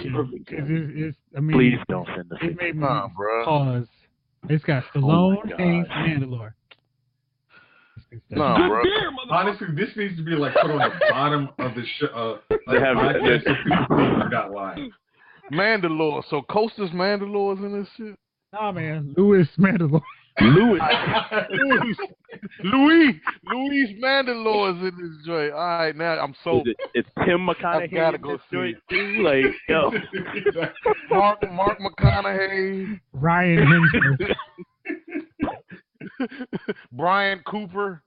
Please don't send us. It made me pause. It's got Stallone, Hanks, Mandalore. No, bro. Honestly, this needs to be like put on the bottom of the show. Podcast so people think you're not lying. Mandalore. So Costa's Mandalore's in this shit? Nah, man. Louis Mandalore. Louis Mandalore's in this joint. All right, now I'm sold. It's Tim McConaughey. I gotta go see it too. Like, yo. Mark McConaughey. Ryan Hemsworth. Brian Cooper.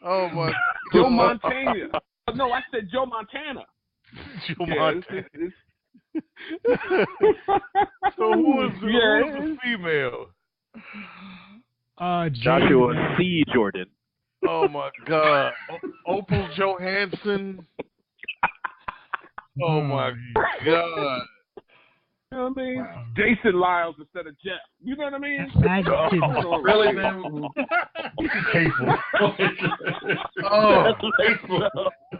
Oh my. Joe Montana. No, I said Joe Montana. Joe Montana. So who's the female? Joshua C. Jordan. Oh my God. Opal Johansson. Oh my God. You know what I mean? Wow. Jason Lyles instead of Jeff. You know what I mean? Really, man? Hateful. That's hateful.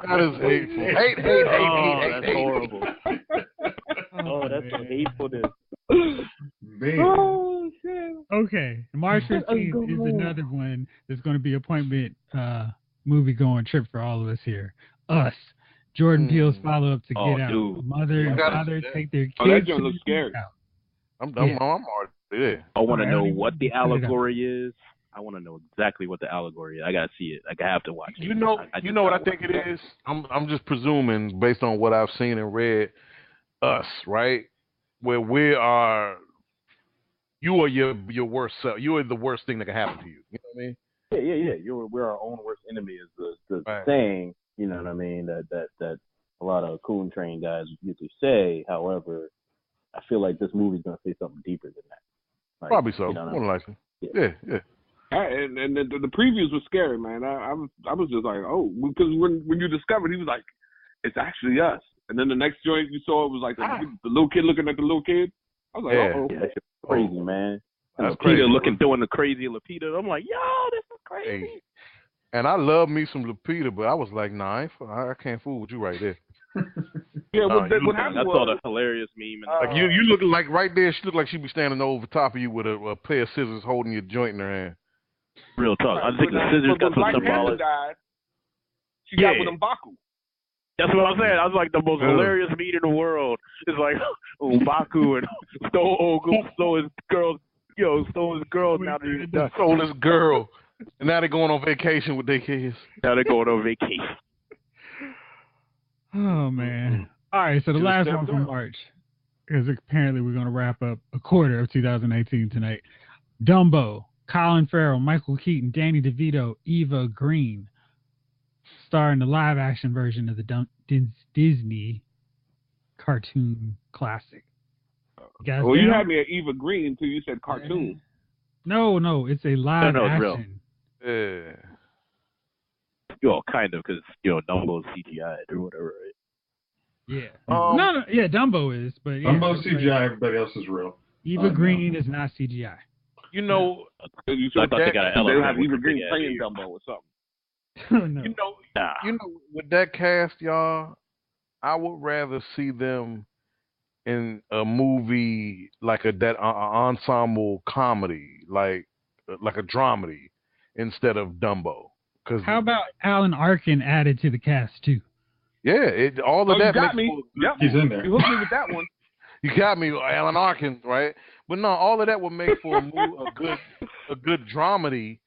That is hateful. Hate. That's horrible. That's so hatefulness. Man. Oh, shit. Okay. March 15th is another one that's going to be appointment movie-going trip for all of us here. Us. Jordan Peele's follow-up to Get Out. Dude. Mother and father take their kids. That joint looks scary. I'm already there. I want to know what the allegory is. I want to know exactly what the allegory is. I gotta see it. I have to watch it. You know what I think it is? I'm just presuming based on what I've seen and read. Us, right? Where we are. You are your worst self. You are the worst thing that can happen to you. You know what I mean? Yeah. We're our own worst enemy is the saying. You know what I mean? That a lot of coon train guys usually say. However, I feel like this movie's gonna say something deeper than that. Like, Probably so. you know what I More mean? than likely. Yeah. And the previews were scary, man. I was just like, oh, because when you discovered, he was like, it's actually us. And then the next joint you saw, it was like the little kid looking at the little kid. I was like, oh, yeah, that's crazy, man. And That's Lupita crazy. doing the crazy Lupita. I'm like, yo, this is crazy. Hey. And I love me some Lupita, but I was like, nah, I can't fool with you right there. Yeah, what happened I was, saw the hilarious meme. And Like you look like right there. She looked like she'd be standing over top of you with a pair of scissors holding your joint in her hand. real talk. I think the scissors got some Black Panther symbolic. died, she got with M'Baku. That's what I'm saying. I was like, the most hilarious meme in the world. It's like M'Baku and stole his girl. Stole his girl. Now they Stole his girl. And now they're going on vacation with their kids. Now they're going on vacation. Oh man! All right, so the last one from March, because apparently we're going to wrap up a quarter of 2018 tonight. Dumbo, Colin Farrell, Michael Keaton, Danny DeVito, Eva Green, starring the live-action version of the Disney cartoon classic. You had me at Eva Green until you said cartoon. No, it's a live it's real. action. Yeah. Kind of, because Dumbo's CGI or whatever, right? Yeah. No, Dumbo is, but yeah, Dumbo's CGI, everybody else is real. Eva Green is not CGI. You know, I thought they got an They elephant. have Eva Green Yeah, playing Dumbo or something. No. you know, with that cast, y'all, I would rather see them in a movie like that ensemble comedy, like a dramedy, instead of Dumbo. How about Alan Arkin added to the cast too? Yeah, all of that. You got me. Yep. He's in there. You hooked me with that one. You got me, Alan Arkin, right? But no, all of that would make for a good dramedy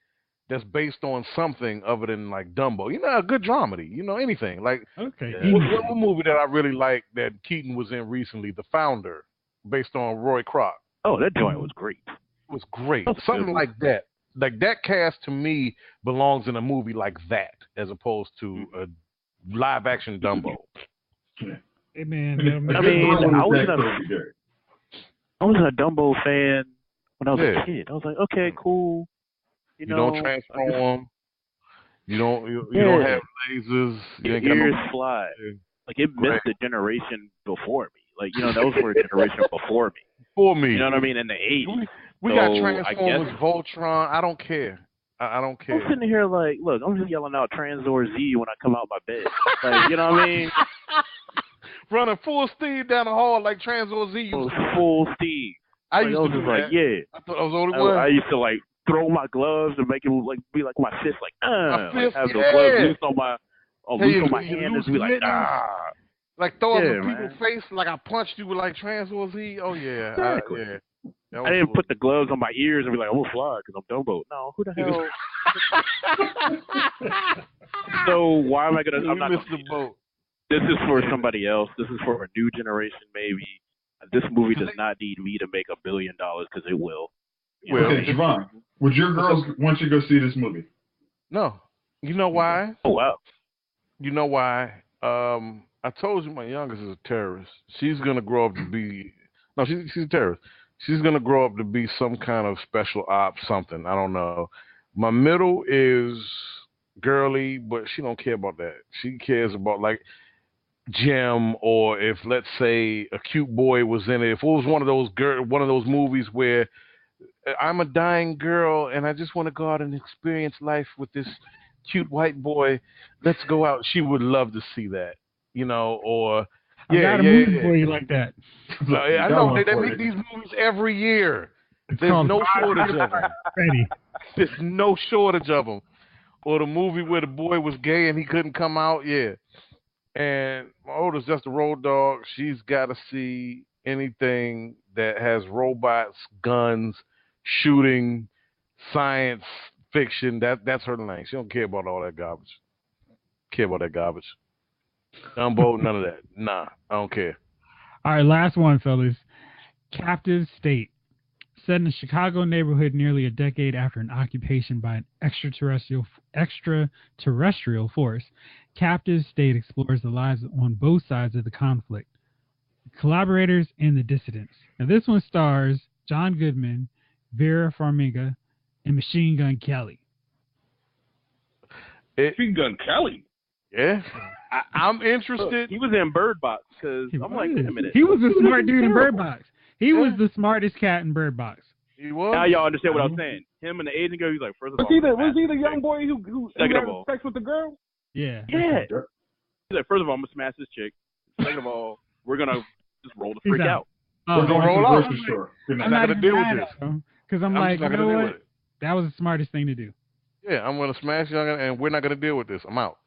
that's based on something other than like Dumbo. A good dramedy. Anything like. Okay. One movie that I really liked that Keaton was in recently, The Founder, based on Roy Kroc. Oh, that joint was great. It was great. Something like that. Like that cast to me belongs in a movie like that, as opposed to a live action Dumbo. Hey man, I was a Dumbo fan when I was a kid. I was like, okay, cool. You don't transform. You don't have lasers. Your ears fly. Like it missed the generation before me. Like those were a generation before me. For me. You know what I mean? In the 80s. We got Transformers, Voltron. I don't care. I don't care. I'm sitting here like, look, I'm just yelling out Transor Z when I come out my bed. Like, you know what I mean? Running full speed down the hall like Transor Z. Full speed. I used to do that. Yeah. I thought I was the only one. I used to like throw my gloves and make it be like my fist, like have the gloves loose on my hand and be like like throw up in people's face like I punched you with like Transor Z. Oh yeah, exactly. I didn't put the gloves on my ears and be like, I'm gonna fly because I'm Dumbo. No, who the hell? So why am I gonna? I'm not gonna the boat. This is for somebody else. This is for a new generation, maybe. This movie does not need me to make $1 billion because it will. Okay, Javon, would your girls want you to go see this movie? No. You know why? Oh wow. You know why? I told you my youngest is a terrorist. She's gonna grow up to be she's a terrorist. She's gonna grow up to be some kind of special ops something. I don't know. My middle is girly, but she don't care about that. She cares about like Gem, or if let's say a cute boy was in it. If it was one of those movies where I'm a dying girl and I just want to go out and experience life with this cute white boy, let's go out. She would love to see that, or I got a movie for you like that. I know they make these movies every year. There's no shortage of them. There's no shortage of them. Or the movie where the boy was gay and he couldn't come out, yeah. And my oldest, just a road dog, she's got to see anything that has robots, guns, shooting, science fiction. That's her lane. She don't care about all that garbage. Dumbo, none of that. Nah, I don't care. All right, last one, fellas. Captive State. Set in a Chicago neighborhood nearly a decade after an occupation by an extraterrestrial force, Captive State explores the lives on both sides of the conflict. Collaborators and the Dissidents. Now, this one stars John Goodman, Vera Farmiga, and Machine Gun Kelly. Machine Gun Kelly. Yeah, I'm interested. He was in Bird Box because I'm like, wait a minute. He was the smart dude in Bird Box. He was the smartest cat in Bird Box. He was. Now y'all understand what I was saying. Him and the Asian girl, he's like, first of all, Was he the young boy who had sex with the girl? Yeah. Yeah. He's like, first of all, I'm gonna smash this chick. Second of all, we're gonna just roll the freak out. We're going to roll the out. grocery store. I'm not not gonna deal with this. Because I'm like, you know what? That was the smartest thing to do. Yeah, I'm gonna smash you, and we're not gonna deal with this. I'm out.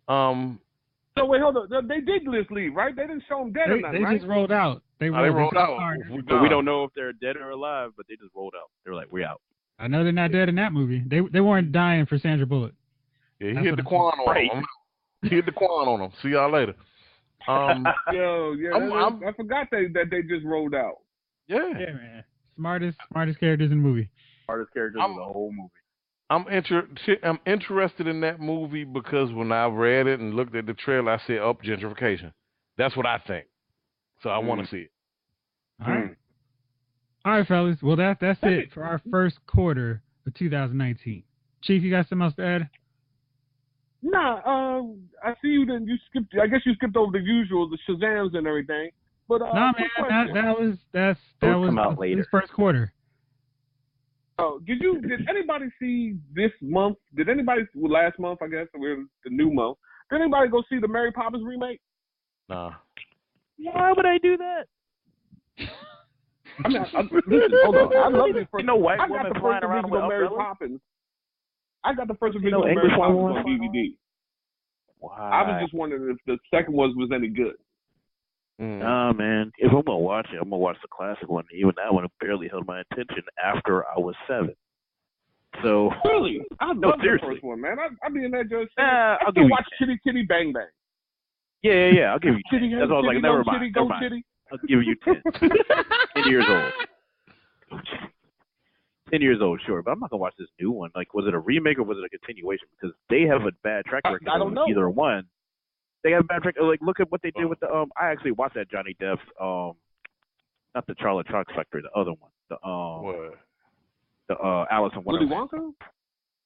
So wait, hold on. They did just leave, right? They didn't show him dead or nothing, They right? just rolled out. They rolled out. So we don't know if they're dead or alive, but they just rolled out. They were like, we're out. I know they're not dead in that movie. They weren't dying for Sandra Bullock. Yeah, he hit the Quan on him. He hit the Quan on him. See y'all later. Yo, yeah, I forgot that they just rolled out. Yeah, man. Smartest characters in the movie. Smartest characters in the whole movie. I'm interested in that movie because when I read it and looked at the trailer, I said, "Up gentrification." That's what I think. So I want to see it. All right, fellas. Well, that's it for our first quarter of 2019. Chief, you got something else to add? Nah, I see you. Then you skipped. I guess you skipped over the usual, the Shazams and everything. But no, man, that was come out later. This first quarter. Oh, did anybody see this month? Last month, I guess, we're the new month. Did anybody go see the Mary Poppins remake? Nah. Why would I do that? Listen, hold on. I love it. You know, white I got woman the flying first around original with Mary umbrellas? Poppins. I got the first You original know, Mary English Poppins one on DVD. Wow. I was just wondering if the second one was any good. Nah, man. If I'm gonna watch it, I'm gonna watch the classic one. Even that one barely held my attention after I was 7. So Really? I love the seriously. first one, man. I'll be in that just I'll I give still you watch Kitty Kitty Bang Bang. Yeah. I'll give you 10. Kitty, That's all I was like, never mind. Kitty, Never go mind. Kitty. I'll give you 10. 10 years old. 10 years old, sure, but I'm not gonna watch this new one. Like, was it a remake or was it a continuation? Because they have a bad track record. I don't know. Either one. They have a bad track. Like, look at what they did with the I actually watched that Johnny Depp not the Charlie Chalk Factory, the other one. The Alice in Willy Wonderland. Wonka?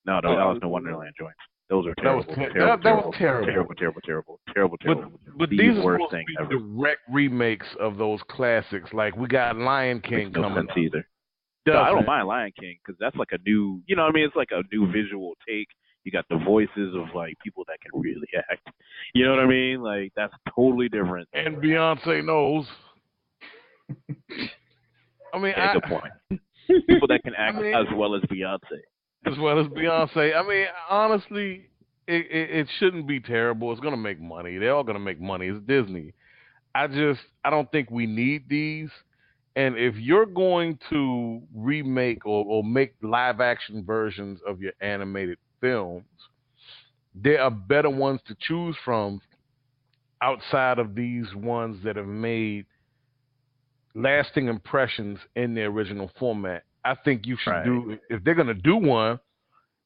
No, the Alice in Wonderland joints. Those are terrible. That was terrible. Terrible. But these are supposed to be direct remakes of those classics. Like, we got Lion King coming up. Either. No, I don't mind Lion King because that's like a new, you know what I mean? It's like a new visual take. You got the voices of like people that can really act. You know what I mean? Like, that's totally different. And Beyonce knows. I mean, good point. People that can act as well as Beyonce. As well as Beyonce. I mean, honestly, it shouldn't be terrible. It's going to make money. They're all going to make money. It's Disney. I don't think we need these. And if you're going to remake or make live action versions of your animated films, there are better ones to choose from outside of these ones that have made lasting impressions in their original format. I think you should do, if they're going to do one,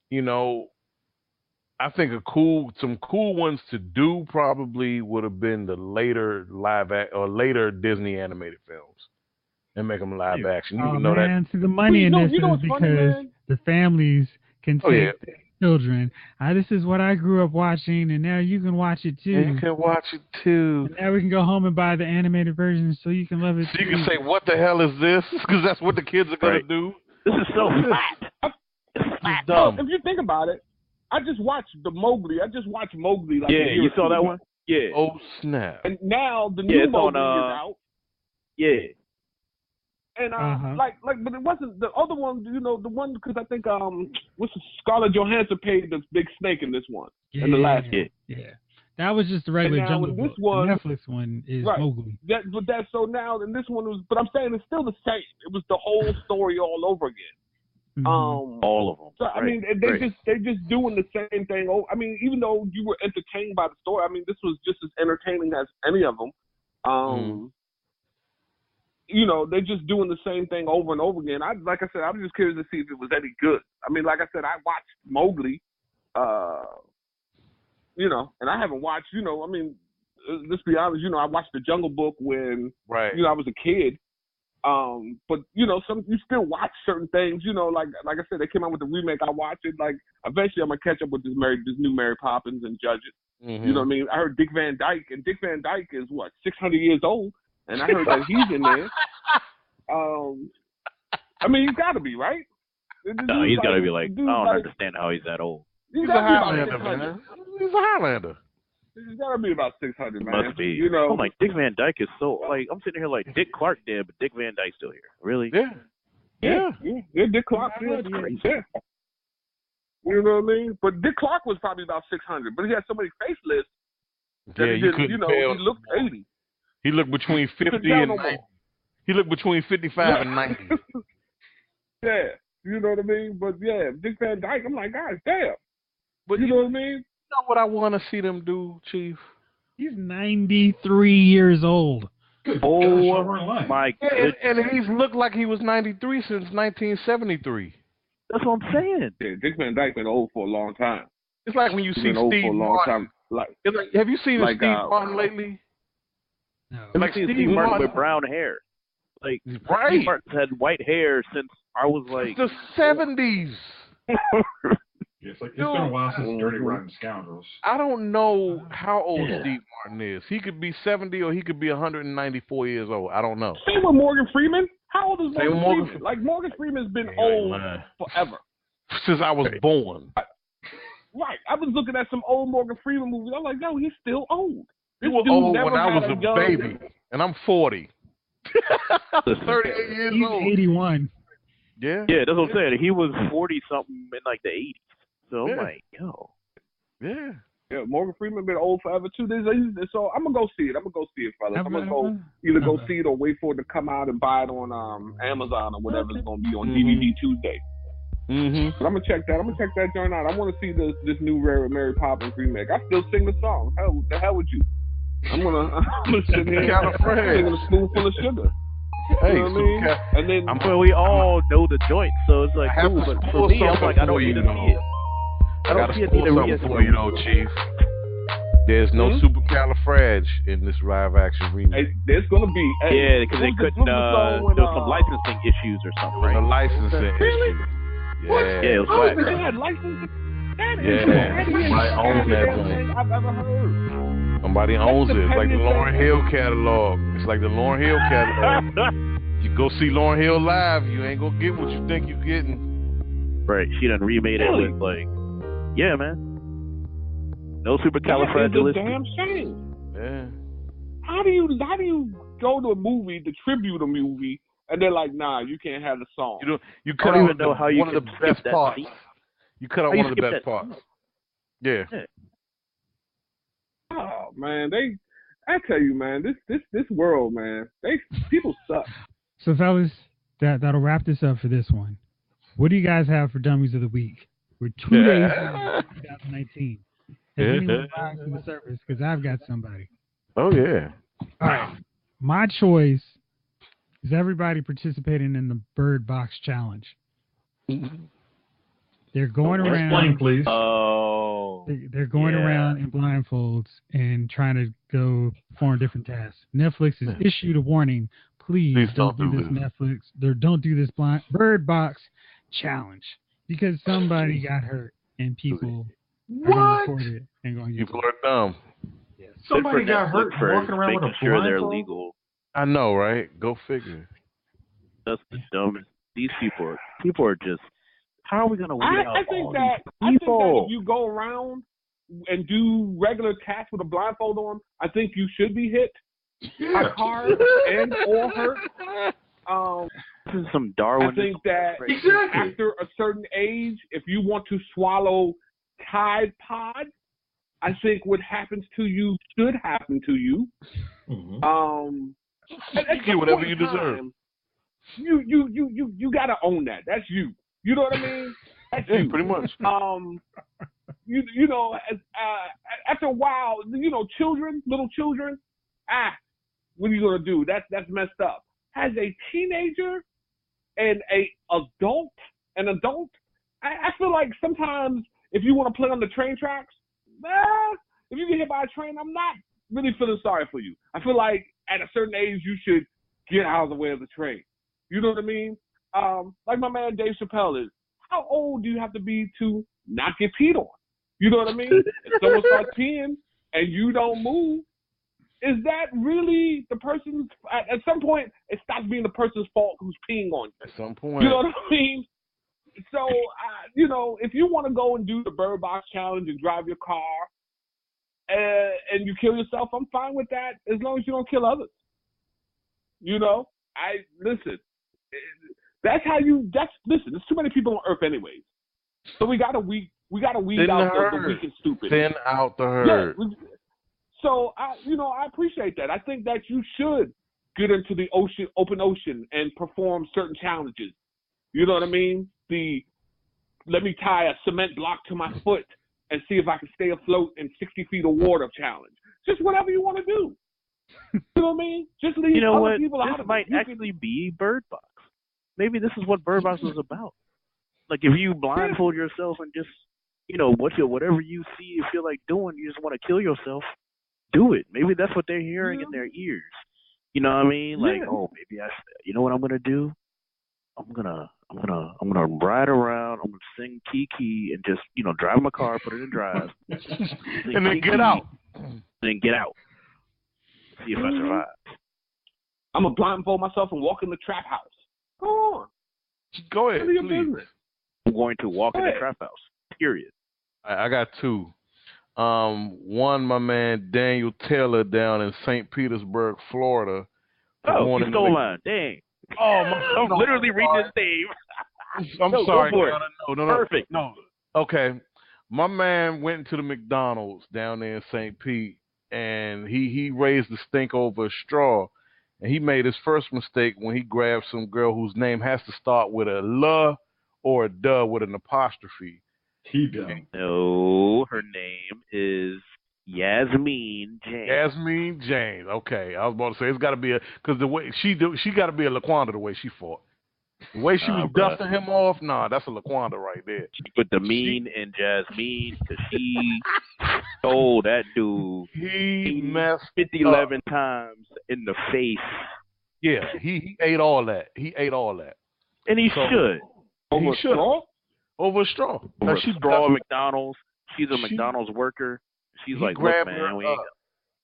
you know, I think some cool ones to do probably would have been the later later Disney animated films and make them live action. You know man, that. see, the money in this is because the families can take their children. This is what I grew up watching, and now you can watch it too. You can watch it too. And now we can go home and buy the animated version so you can love it. So you can say, "What the hell is this?" Because that's what the kids are gonna do. This is so flat. It's dumb. If you think about it, I just watched Mowgli. Like a year you saw that ago. one? Yeah. Oh snap! And now the new Mowgli is out. Yeah. And but it wasn't the other one. You know, the one because I think Scarlett Johansson played the big snake in this one in the last one. Yeah, that was just the regular Jungle Book. This one, the Netflix one is Mowgli. That's so now, and this one was. But I'm saying it's still the same. It was the whole story all over again. Mm-hmm. All of them. So I mean, they just doing the same thing. I mean, even though you were entertained by the story, I mean, this was just as entertaining as any of them. You know, they're just doing the same thing over and over again. Like I said, I was just curious to see if it was any good. I mean, like I said, I watched Mowgli, you know, and I haven't watched, you know, I mean, let's be honest. You know, I watched The Jungle Book when Right. I was a kid. But you still watch certain things. You know, like I said, they came out with the remake. I watch it. Like eventually, I'm gonna catch up with this new Mary Poppins and judge it. Mm-hmm. You know what I mean? I heard Dick Van Dyke, and Dick Van Dyke is 600 years old, and I heard that he's in there. I mean, he's got to be, right? No, he's got to be like, I don't understand how he's that old. He's a Highlander, man. He's a Highlander. He's got to be about 600, man. Must be. I'm like, Dick Van Dyke is so, like, I'm sitting here like, Dick Clark dead, but Dick Van Dyke's still here. Really? Yeah. Dick Clark is crazy. Yeah. You know what I mean? But Dick Clark was probably about 600, but he had so many facelifts that he looked 80. He looked between 50 and 90. He looked between 55 and 90. Yeah, you know what I mean? But yeah, Dick Van Dyke, I'm like, God damn. But you know what I mean? You know what I want to see them do, Chief? He's 93 years old. Oh, my goodness. And he's looked like he was 93 since 1973. That's what I'm saying. Yeah, Dick Van Dyke been old for a long time. It's like when you see Steve Martin. Have you seen Steve Martin lately? No. Like Steve Martin with brown hair. Like, right. Steve Martin's had white hair since I was like... the 70s. It's been a while since Dirty Rotten Scoundrels. I don't know how old Steve Martin is. He could be 70 or he could be 194 years old. I don't know. Same with Morgan Freeman. How old is Morgan Freeman? Like, Morgan Freeman's been old forever. Since I was born. Right. I was looking at some old Morgan Freeman movies. I'm like, yo, he's still old. He was old when I was a baby. And I'm 40. 38 years old. He's 81. Yeah. Yeah, that's what I'm saying. He was 40-something in, like, the 80s. So I'm like, yo. Yeah. Yeah, Morgan Freeman been old forever, too. So I'm going to go see it. Fellas. I'm going to either go see it or wait for it to come out and buy it on Amazon or whatever it's going to be on DVD Tuesday. Mm-hmm. But I'm going to check that. Joint out. I want to see this new Mary Poppins remake. I still sing the song. The hell with you? I'm gonna sit here singing a spoonful of sugar. Hey, you know what I mean? And then we all know the joint, so it's like cool. But for me, I'm like, I don't need to see it. I don't see it need to read for you, know, Chief. There's no supercalifrage in this live action remake. Hey, there's gonna be. Yeah, because they couldn't. There was some licensing issues or something, right? The licensing really? issue. Yeah. Yeah, it was whack. They had licensing. Somebody owns that thing. I've ever heard. Somebody owns it. It's like the Lauryn Hill catalog. You go see Lauryn Hill live, you ain't gonna get what you think you're getting. Right. She done remade it with like, yeah, man. No supercalifragilistic. That's a damn shame. Yeah. How do you go to a movie to tribute a movie and they're like, nah, you can't have the song. You cut out even know how you one of the best parts. You cut out one of the best parts. Yeah. Oh man, I tell you, man, this world, man, people suck. So fellas, that'll wrap this up for this one. What do you guys have for Dummies of the Week? We're 2 days into 2019. Has anyone rise to the surface? Because I've got somebody. Oh yeah. All right. My choice is everybody participating in the Bird Box Challenge. They're going around. Explain, please. They're going around in blindfolds and trying to go perform different tasks. Netflix has issued a warning. Please don't do this, Netflix. Don't do this Bird Box Challenge because somebody got hurt and people are going to record it and going to use it. People are dumb. Yeah. Somebody got hurt walking around with a blindfold. They're legal. I know, right? Go figure. That's the dumbest. These people are just. How are we going to win out? I think that if you go around and do regular tasks with a blindfold on, I think you should be hit by cars and or hurt. This is some Darwin. I think that after a certain age, if you want to swallow Tide Pod, I think what happens to you should happen to you. You get whatever you deserve. You got to own that. That's you. You know what I mean? That's you. Pretty much. You know, after a while, you know, little children, what are you gonna do? That's messed up. As a teenager and an adult, I feel like sometimes if you want to play on the train tracks, if you get hit by a train, I'm not really feeling sorry for you. I feel like at a certain age you should get out of the way of the train. You know what I mean? Like my man Dave Chappelle is. How old do you have to be to not get peed on? You know what I mean? If someone starts peeing and you don't move, is that really the person's? At some point, it stops being the person's fault who's peeing on you. At some point, you know what I mean? So, if you want to go and do the Bird Box Challenge and drive your car and you kill yourself, I'm fine with that as long as you don't kill others. Listen. Listen. There's too many people on Earth, anyways. So we gotta weed out the weak and stupid. Thin out the herd. Yeah, so I appreciate that. I think that you should get into the open ocean, and perform certain challenges. You know what I mean? Let me tie a cement block to my foot and see if I can stay afloat in 60 feet of water challenge. Just whatever you want to do. You know what I mean? Just leave other people out of it. This might actually be Bird Box. Maybe this is what Bird Box was about. Like, if you blindfold yourself and just, whatever you see and feel like doing, you just want to kill yourself, do it. Maybe that's what they're hearing in their ears. You know what I mean? Like, maybe you know what I'm gonna do? I'm gonna ride around. I'm gonna sing Kiki and just, drive my car, put it in drive, and then get out. Then get out. See if I survive. I'm gonna blindfold myself and walk in the trap house. Go on. Go ahead, please. Business. I'm going to walk in the trap house. Period. I got two. One, my man Daniel Taylor down in St. Petersburg, Florida. Oh, you stole mine. Dang. Oh, I'm literally reading his name. I'm sorry. Go for it. No. Perfect. No. Okay. My man went to the McDonald's down there in St. Pete, and he raised the stink over a straw. And he made his first mistake when he grabbed some girl whose name has to start with a L or a duh with an apostrophe. He done. No, her name is Yasmeen James. Yasmeen James. Okay, I was about to say it's got to be because the way she got to be a Laquanda the way she fought. The way she was dusting him off, that's a Laquanda right there. She put the mean in Jasmine because she stole that dude. He messed 11 times in the face. Yeah, he ate all that. And he should. Over a straw? Over a straw. Over a straw at McDonald's. She's a McDonald's worker. She's like, look, man,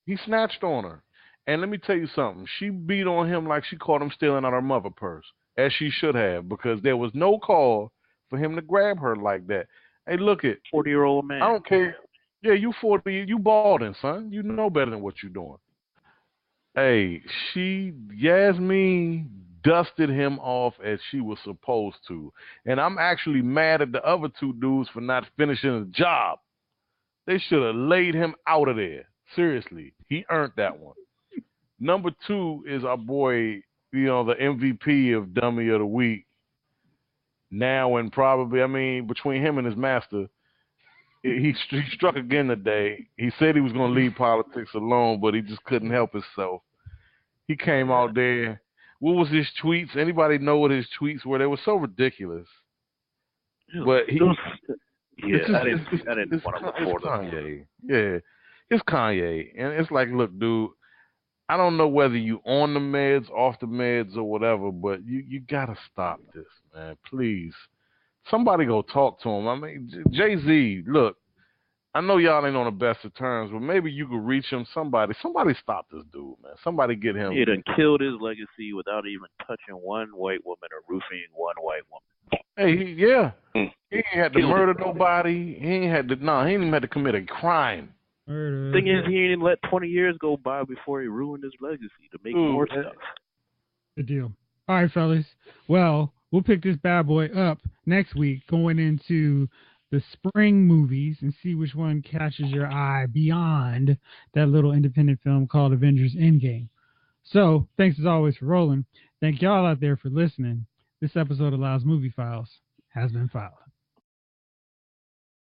he snatched on her. And let me tell you something. She beat on him like she caught him stealing out her mother purse, as she should have, because there was no call for him to grab her like that. Hey, look it. 40-year-old man. I don't care. Yeah, you 40. You balding, son. You know better than what you're doing. Hey, Yasmeen dusted him off as she was supposed to. And I'm actually mad at the other two dudes for not finishing the job. They should have laid him out of there. Seriously. He earned that one. Number two is our boy, the MVP of Dummy of the Week. Now and probably, between him and his master, he struck again today. He said he was going to leave politics alone, but he just couldn't help himself. He came out there. What was his tweets? Anybody know what his tweets were? They were so ridiculous. But I didn't want to look for them. Yeah, it's Kanye. And it's like, look, dude, I don't know whether you on the meds, off the meds, or whatever, but you got to stop this, man. Please. Somebody go talk to him. Jay-Z, look, I know y'all ain't on the best of terms, but maybe you could reach him. Somebody stop this dude, man. Somebody get him. He done killed his legacy without even touching one white woman or roofing one white woman. Hey, he ain't had to murder nobody. He ain't even had to commit a crime. Thing is, he didn't let 20 years go by before he ruined his legacy to make more stuff. Good deal. All right, fellas. Well, we'll pick this bad boy up next week, going into the spring movies and see which one catches your eye beyond that little independent film called Avengers Endgame. So, thanks as always for rolling. Thank y'all out there for listening. This episode of Lyle's Movie Files has been filed.